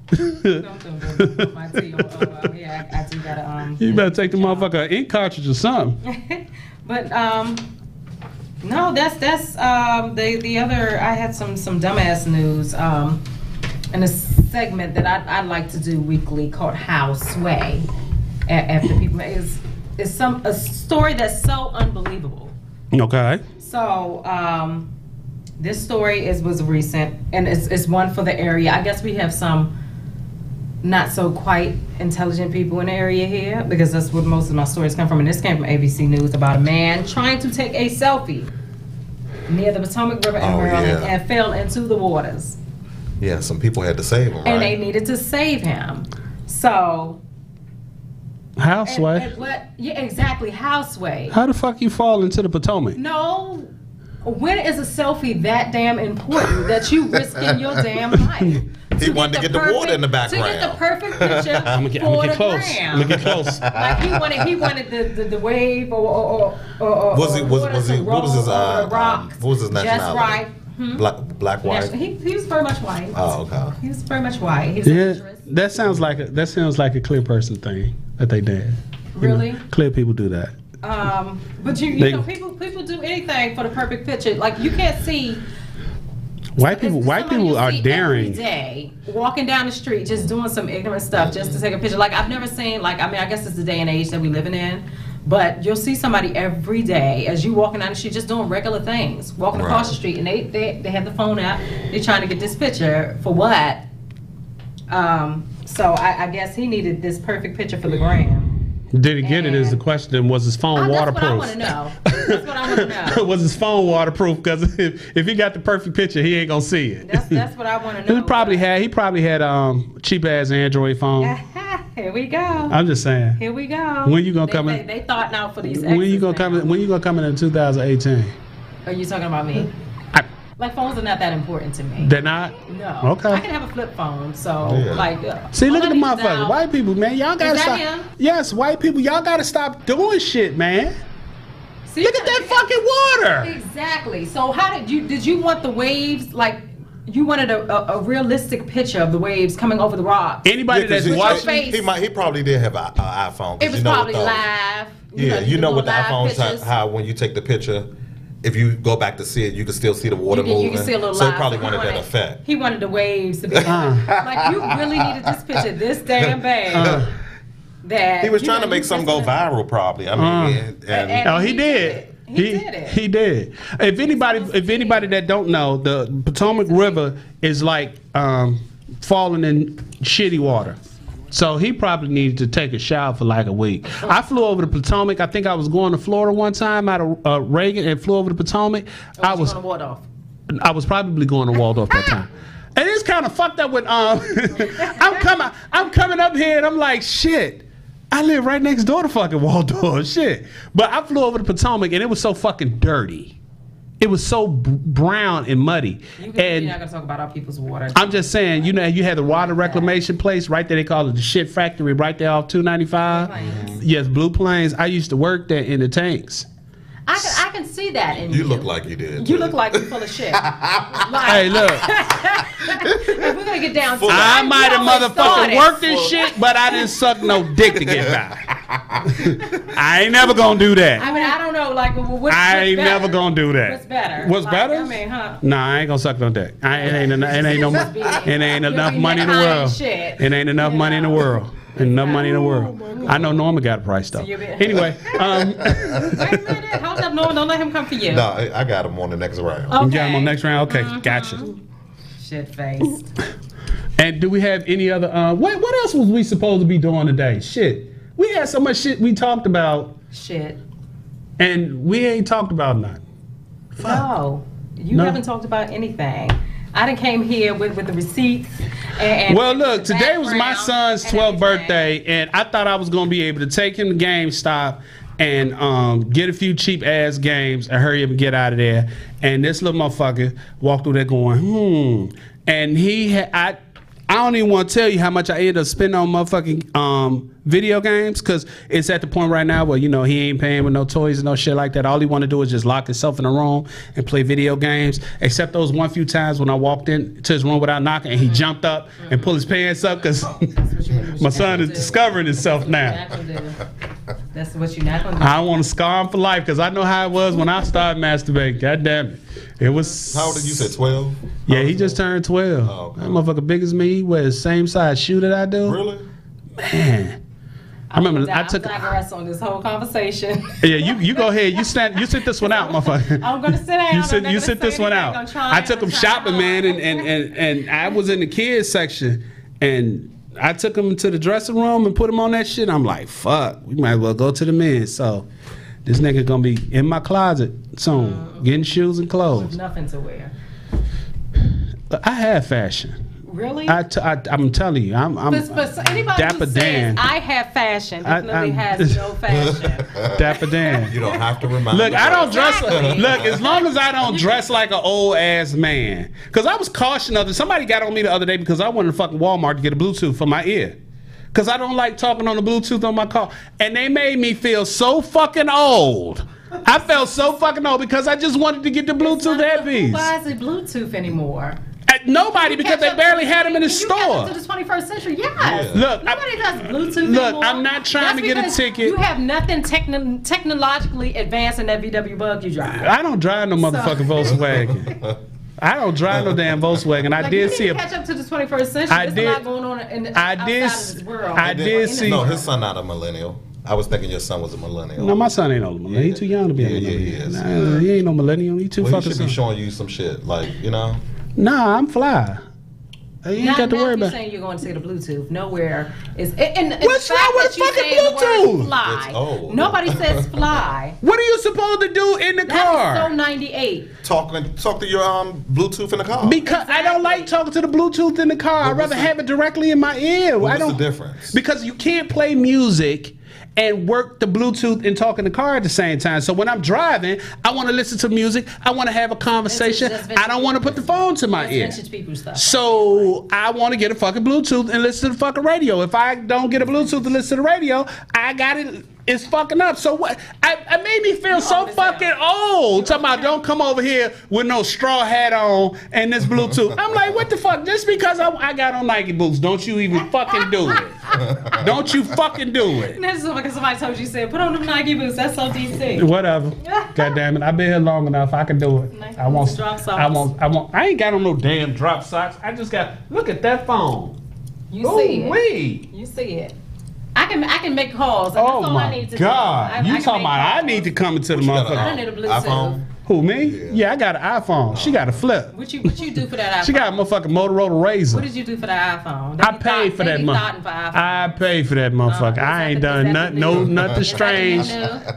My tea. Yeah, I do gotta. You better take the motherfucker ink cartridge or something. But no, that's the other. I had some dumbass news in a segment that I like to do weekly called How Sway. After people is a story that's so unbelievable. Okay. So, this story was recent, and it's one for the area. I guess we have some not so quite intelligent people in the area here, because that's where most of my stories come from. And this came from ABC News about a man trying to take a selfie near the Potomac River in Maryland and fell into the waters. Yeah, some people had to save him, right? And they needed to save him. So... How Sway? Yeah, exactly. How Sway? How the fuck you fall into the Potomac? No. When is a selfie that damn important that you risking your damn life? He wanted to get the water in the background. To get the perfect picture I'm gonna get close. I'm gonna get close. Like he wanted the wave or what was his nationality? Just right. Black, white. He was very much white. Oh, okay. He was very much white. That sounds like a clear person thing that they did. Really? You know, clear people do that. But you know, people do anything for the perfect picture. Like, you can't see. White people are daring. Every day, walking down the street, just doing some ignorant stuff just to take a picture. Like, I've never seen, I guess it's the day and age that we're living in, but you'll see somebody every day as you walking down the street just doing regular things, walking across the street, and they have the phone out, they're trying to get this picture for what? So I guess he needed this perfect picture for the gram. Did he get it? Is the question. Was his phone waterproof? That's what I want to know. That's what I want to know. Was his phone waterproof? Because if he got the perfect picture, he ain't gonna see it. That's what I want to know. He probably had cheap ass Android phone. Here we go. I'm just saying. Here we go. When you gonna come in? They thought now for these. When you gonna come in? When you gonna come in 2018? Are you talking about me? Like, phones are not that important to me. They're not? No. Okay. I can have a flip phone, so See, look at the motherfuckers. White people, man, y'all gotta stop. Him? Yes, white people, y'all gotta stop doing shit, man. See, look at that fucking water. Exactly. So how did you want the waves, like, you wanted a realistic picture of the waves coming over the rocks? Anybody that's watching, he probably did have an iPhone. It was probably live. You know with the iPhones, how when you take the picture, if you go back to see it, you can still see the water moving. You can see a little so live. he probably wanted that effect. He wanted the waves to be like, you really needed this picture this damn bad. That he was trying to make something go viral, probably. I mean, he did. He did. If anybody that don't know, the Potomac River is like falling in shitty water. So he probably needed to take a shower for like a week. I flew over to Potomac. I think I was going to Florida one time out of Reagan and flew over to Potomac. I was going to Waldorf. I was probably going to Waldorf that time. And it's kind of fucked up with I'm coming up here and I'm like, shit. I live right next door to fucking Waldorf, shit. But I flew over to Potomac and it was so fucking dirty. It was so brown and muddy. You're not gonna talk about our people's water. I'm just saying, you had the water reclamation place right there. They call it the shit factory right there off 295. Yes, Blue Plains. I used to work there in the tanks. I can see that in you. You look like you did. You look like you're full of shit. Hey, look. If we're gonna get down to I might have motherfucking worked this shit, but I didn't suck no dick to get by. I ain't never gonna do that. I mean, I don't know, like, what's I ain't better? never gonna do that. What's better? What's better? I mean, Nah, I ain't gonna suck no dick. It ain't enough money in the world. It ain't enough money in the world. Enough money in the world. I know Norma got a price though. Anyway, wait a minute. Hold up, Norma. Don't let him come for you. No, I got him on the next round. Okay. You got him on next round. Okay, gotcha. Shit faced. And do we have any other? What else was we supposed to be doing today? Shit, we had so much shit we talked about. Shit. And we ain't talked about nothing. No, you haven't talked about anything. I done came here with the receipts. Well, look, today was my son's 12th birthday, and I thought I was going to be able to take him to GameStop and get a few cheap ass games and hurry up and get out of there. And this little motherfucker walked through there going, And I don't even want to tell you how much I ended up spending on motherfucking video games, because it's at the point right now where, he ain't paying with no toys and no shit like that. All he want to do is just lock himself in a room and play video games, except those one few times when I walked into his room without knocking and he jumped up and pulled his pants up, because my son is discovering himself now. That's what you're not going to do. I want to scar him for life, because I know how it was when I started masturbating. God damn it. It was... How old did you say, 12? Yeah, he just turned 12. Oh, okay. That motherfucker big as me. He wears the same size shoe that I do. Really? Man. I remember I took... digress on this whole conversation. Yeah, you go ahead. You sit this one out, motherfucker. I'm going to sit down. You sit this one out. I took him shopping, man, and I was in the kids section, and I took him to the dressing room and put him on that shit. I'm like, fuck, we might as well go to the men. So this nigga gonna be in my closet soon, getting shoes and clothes. With nothing to wear. I have fashion. Really? I'm telling you, I'm but anybody Dapper who Dan. says I have fashion definitely has no fashion. Dapper Dan. You don't have to remind Look, me. I don't dress. Look, as long as I don't dress like an old ass man, because I was cautioned of it. Somebody got on me the other day because I went to fucking Walmart to get a Bluetooth for my ear, because I don't like talking on the Bluetooth on my car, and they made me feel so fucking old. I felt so fucking old because I just wanted to get the Bluetooth headpiece. Who buys a Bluetooth anymore? Nobody, because they barely had them in the store. To the 21st century, yes. Yeah. Look, nobody does Bluetooth look, anymore. I'm not trying to get a ticket. You have nothing technologically advanced in that VW Bug you drive. I don't drive no motherfucking Volkswagen. I don't drive no damn Volkswagen. I did see catch up to the 21st century. There's a lot going on in outside of this world. I did see. No, his son not a millennial. I was thinking your son was a millennial. No, my son ain't no millennial. He too young to be a millennial. He is. Nah, he ain't no millennial. He too fucking. He should be showing you some shit, like, Nah, I'm fly. You ain't got to worry about it. You're saying you're going to say the Bluetooth. Nowhere is. What's wrong with fucking Bluetooth? Fly. It's old. Nobody says fly. What are you supposed to do in the car? That is so 98. Talk to your Bluetooth in the car. Because I don't like talking to the Bluetooth in the car. I'd rather have it directly in my ear. What's the difference? Because you can't play music and work the Bluetooth and talk in the car at the same time. So when I'm driving, I want to listen to music. I want to have a conversation. I don't want to put the phone to my ear. Vintage people stuff. So I want to get a fucking Bluetooth and listen to the fucking radio. If I don't get a Bluetooth and listen to the radio, I got it. It's fucking up. So what? I made me feel so fucking old. Talking about don't come over here with no straw hat on and this Bluetooth. I'm like, what the fuck? Just because I got on Nike boots, don't you even fucking do it. Don't you fucking do it. That's because somebody told you, said, put on them Nike boots. That's so DC. Whatever. God damn it. I've been here long enough. I can do it. Nike I want boots, drop socks. I ain't got on no damn drop socks. I just got, look at that phone. You see it. Wee. You see it. I can make calls. That's all I need to God. do. You talking about I need to come into the motherfucker. I don't need a Bluetooth. iPhone? Who, me? Yeah, I got an iPhone. She got a flip. What you do for that iPhone? She got a motherfucking Motorola Razor. What did you do for that iPhone? I paid for that motherfucker. I paid for that motherfucker. I ain't done nothing strange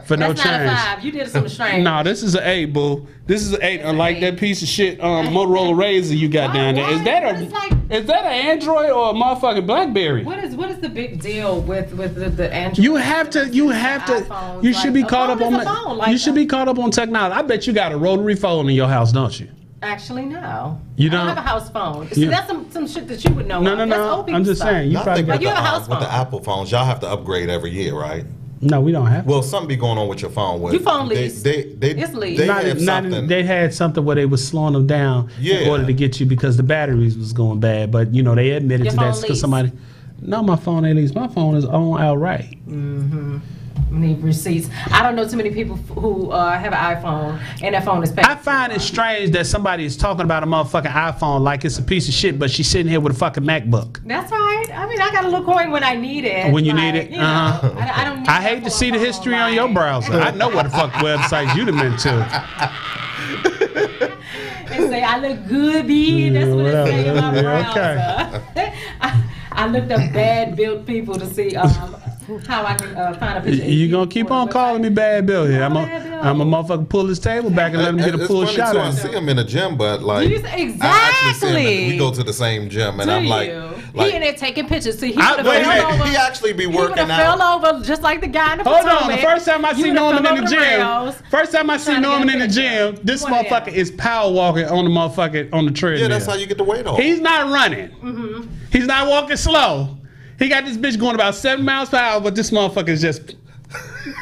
for no change. That's not a 5. You did something strange. No, this is an 8, boo. This is an 8. Unlike that piece of shit Motorola Razor you got down there. Is that an Android or a motherfucking BlackBerry? What is the big deal with the Android? You have to. You should be caught up on. You should be caught up on technology. I bet you got a rotary phone in your house, don't you? Actually, no. You don't? I have a house phone. See, that's some shit that you would know. No. I'm just saying. You probably you have a house with phone. the Apple phones, y'all have to upgrade every year, right? No, we don't have. Well, something be going on with your phone. Your phone lease. It's lease. They had something where they was slowing them down in order to get you because the batteries was going bad. But you know they admitted to that because somebody. No, my phone ain't leased. My phone is on outright. Mm-hmm. Need receipts. I don't know too many people who have an iPhone and their phone is paid. I find it strange that somebody is talking about a motherfucking iPhone like it's a piece of shit, but she's sitting here with a fucking MacBook. That's right. I mean, I got a little coin when I need it. When you need it? You know, I don't need I hate to see the history on your browser. I know what the fuck websites you'd have been to. They say I look good, B. That's what they say in my browser. Okay. I looked up bad built people to see how I can find a picture. You gonna keep on calling me Bad Bill here? I'm a motherfucker pull this table back and let him get a full shot too, at I see him in the gym, but like exactly. I actually see him we go to the same gym, and I'm like he in there taking pictures. See, he actually be working out. He fell over just like the guy in the Hold on, the first time I see Norman in the gym, this motherfucker is power walking on the treadmill. Yeah, that's how you get the weight off. He's not running. Mm-hmm. He's not walking slow. He got this bitch going about 7 miles per hour, but this motherfucker is just.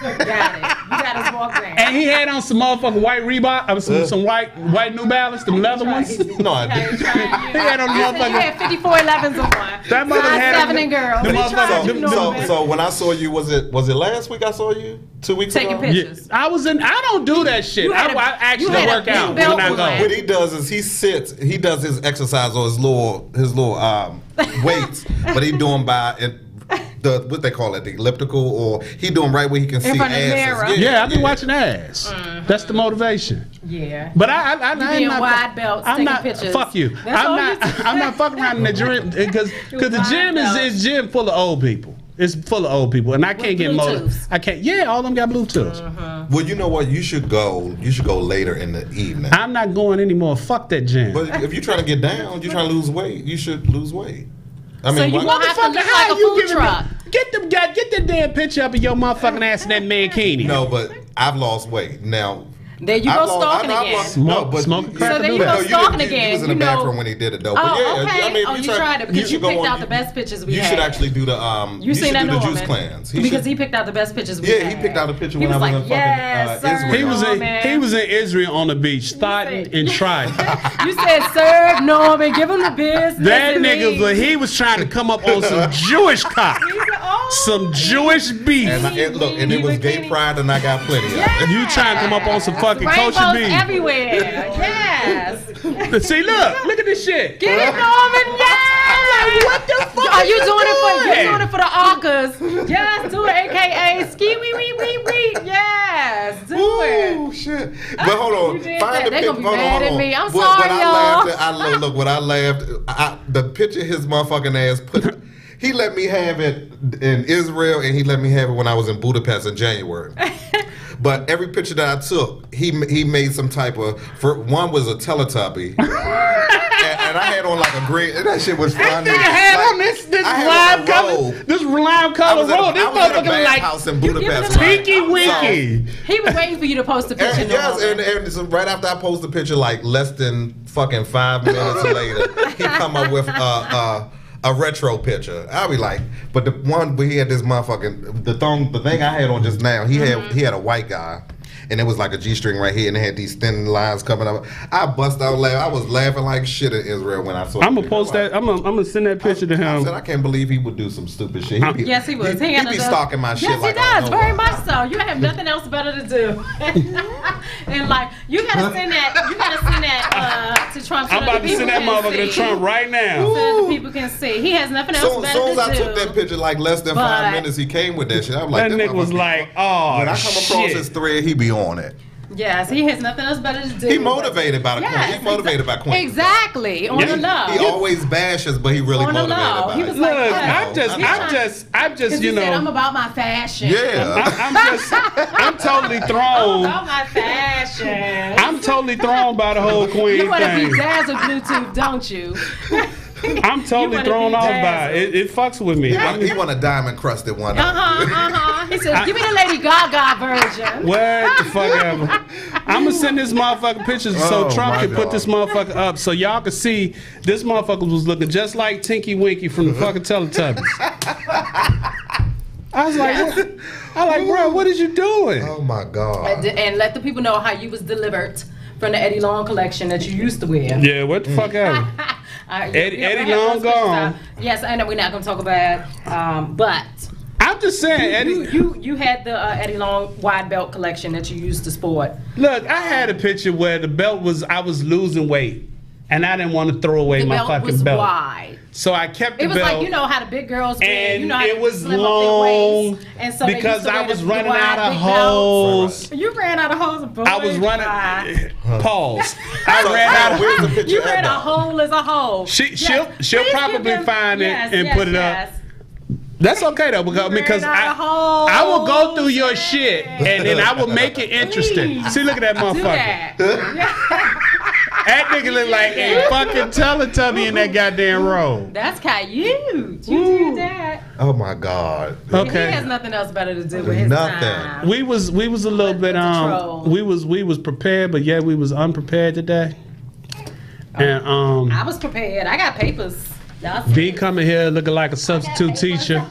Got it. You got us walking. And he had on some motherfucking white Reebok, some white New Balance, them leather ones. No, I didn't. He had on the motherfucker. He had 5411s on one. That motherfucker had 7 and girls. So when I saw you, was it last week I saw you? 2 weeks ago? Taking pictures. Yeah, I don't do that shit. I actually work out when I go. What he does is he does his exercise or his little weights, but he doing by what they call it, the elliptical, or he doing right where he can see asses. Yeah, I've been watching ass. Mm-hmm. That's the motivation. Yeah. But I'm not wide belts, taking pictures. Fuck you. I'm not fucking around in the gym because the gym is gym full of old people. It's full of old people, and I can't get motivated. I can't. Yeah, all of them got Bluetooths. Uh-huh. Well, you know what? You should go later in the evening. I'm not going anymore. Fuck that gym. But if you're trying to get down, you're trying to lose weight. You should lose weight. I mean, so you won't have to look like a food truck. Get the damn picture up of your motherfucking ass in that mankini. No, but I've lost weight now. There you go stalking again. Smoking crack. So there you go stalking again. He was in the bathroom when he did it though. Oh, but yeah, okay. I mean, you tried it because you picked out the best pictures we had. You should actually do the you should do the juice cleanse. Because he picked out the best pictures we had. Yeah, he picked out a picture when I was in fucking Israel. He was in Israel on the beach, starting and trying. You said, "Serve Norman, give him the business." That nigga, but he was trying to come up on some Jewish cock, some Jewish beef. And it was gay pride, and I got plenty of it. You trying to come up on some fucking kosher beef? Everywhere, yes. See, look at this shit. Get it, Norman, yes. Like, what the fuck? Are you doing it for the Arcas? Yes, do it, AKA ski wee. Yes, do it. shit. But hold on. Find the They picture. gonna be Hold mad on. at me. I'm When sorry, I y'all. laughed, look, when I laughed, the picture his motherfucking ass put. He let me have it in Israel, and he let me have it when I was in Budapest in January. But every picture that I took, he made some type of. One was a Teletubby. And I had on like a green. And that shit was funny. Nigga had on this lime color. This lime color robe. This motherfucker like house in Budapest. Pinky Winky. He was waiting for you to post a picture. Yes, and so right after I post the picture, like less than fucking 5 minutes later, he come up with a retro picture. I'll be like, but the one where he had this motherfucking the thing I had on just now, he had a white guy. And it was like a G-string right here, and it had these thin lines coming up. I bust out laughing. I was laughing like shit in Israel when I saw. I'm gonna post that. I'm gonna send that picture to him. I said I can't believe he would do some stupid shit. Yes, he was. He be stalking my shit. Yes, like he does. I don't know Very why. much so. You have nothing else better to do. And like, you gotta send that. You gotta send that to Trump. So I'm about to send that motherfucker to Trump right now. So that the people can see. He has nothing else better Soon as I to do. took that picture, like less than 5 minutes, he came with that shit. I was like, That nigga was like, oh, when I come across his thread, he be on it. Yes, he has nothing else better to do. He motivated by the Yes, Queen. He motivated by Queen. Exactly. On the low. He always bashes, but he really On the motivated low. by He it. was Look, like, I'm just, you he said, I'm know, about my fashion. Yeah. I'm totally I'm thrown. about my fashion. I'm totally thrown by the whole Queen You want to be thing. dazzled Bluetooth, don't you? I'm totally wanna thrown be off by it. It fucks with me. He want a diamond crusted one. He said, give me the Lady Gaga version. What the fuck ever. I'm gonna send this motherfucker pictures so Oh, Trump my can put God. this motherfucker up so y'all can see this motherfucker was looking just like Tinky Winky from the fucking Teletubbies. I was like, bro, what is you doing? Oh my God. And let the people know how you was delivered from the Eddie Long collection that you used to wear. Yeah, what the fuck ever. Eddie Long gone. Yes, I know we're not gonna talk about, but I'm just saying, Eddie. you had the Eddie Long wide belt collection that you used to sport. Look, I had a picture where the belt was, I was losing weight, and I didn't want to throw away The my belt fucking was belt. wide. So I kept the It was belt. like, you know how the big girls wear, And you know how it they was slim up their long waist. And so they used because to wear I was the running wide out of big belts. holes. You ran out of holes, boy. I was running. Bye. Pause. I ran out of. Where's the picture You at, ran a though? hole as a hole. She'll Please probably give them- find it yes, and yes, put it yes. up. That's okay though, because ran out of holes. I will go through your shit and then I will make it interesting. Please. See, look at that Do motherfucker. that. That nigga look like a fucking Teletubby in that goddamn robe. That's cute. You do that. Oh my God. Okay. He has nothing else better to do with his Nothing. time. We was a little bit troll. we was prepared, but yeah, we was unprepared today. And I was prepared. I got papers. Y'all B coming here looking like a substitute teacher.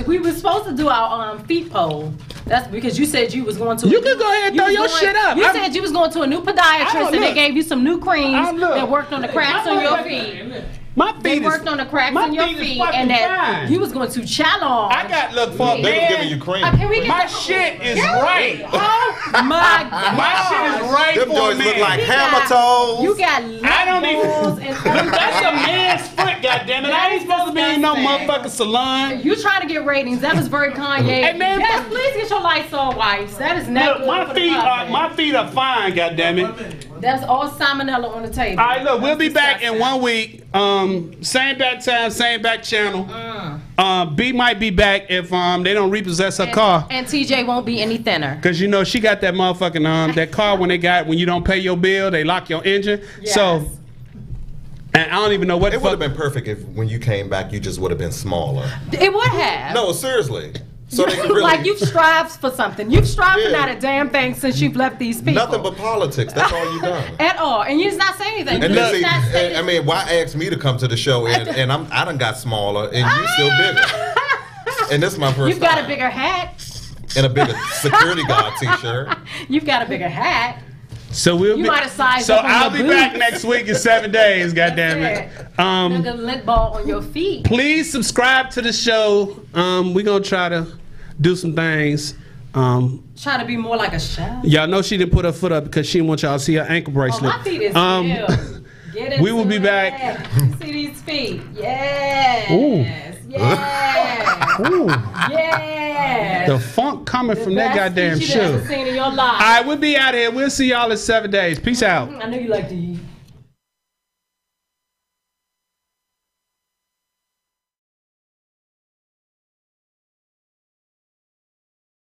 We were supposed to do our feet poll. That's because you said you was going to. You can go ahead and you throw was your going- shit up. You I'm- said you was going to a new podiatrist and they look. gave you some new creams Look. that worked on the cracks on your feet. My They feet worked on the cracks my on your feet is feet, fucking and that fine. you was going to challenge. I got look for a They was man. giving you cream. Can we get My the- shit is right. Oh my God! My shit is right Them for a joints man. look like You hammer got- toes. You got I don't balls even. and That's a man's foot, goddammit. I ain't supposed to be in no disgusting. motherfucking salon. You trying to get ratings? That was very Kanye. Hey, man, yes, fuck- please get your Lysol wipes. That is not Look, good my for the feet public. my feet are fine, goddammit. That's all salmonella on the table. All right, look, we'll be That's back in disgusting. 1 week. Same back time, same back channel. B might be back if they don't repossess her car. And TJ won't be any thinner. Cause you know she got that motherfucking that car when you don't pay your bill, they lock your engine. Yes. So, and I don't even know what It the would have fuck. been perfect if when you came back, you just would have been smaller. It would have. No, seriously. So they could really. Like you've strived for something. You've strived for Yeah. not a damn thing since you've left these people. Nothing but politics. That's all you done. At all. And you just not saying anything. And You then just not see, saying I mean, why ask me to come to the show and I done got smaller and you still bigger. And this is my first You've got a time. bigger hat. And a bigger security guard t-shirt. You've got a bigger hat. So we'll You be. might have sized So up on I'll your be back boots. next week in 7 days. Goddamn it. Another lint ball on your feet. Please subscribe to the show. We're gonna try to do some things. Trying to be more like a chef. Y'all know she didn't put her foot up because she didn't want y'all to see her ankle Oh, bracelet. my feet is still. Get we will be into back. it. See these feet. Yes. Ooh. Yeah. Ooh. Yeah. The funk coming from that Best goddamn speech you've ever shoe. seen in your life. All right, we'll be out here. We'll see y'all in 7 days. Peace out. I know you like to eat.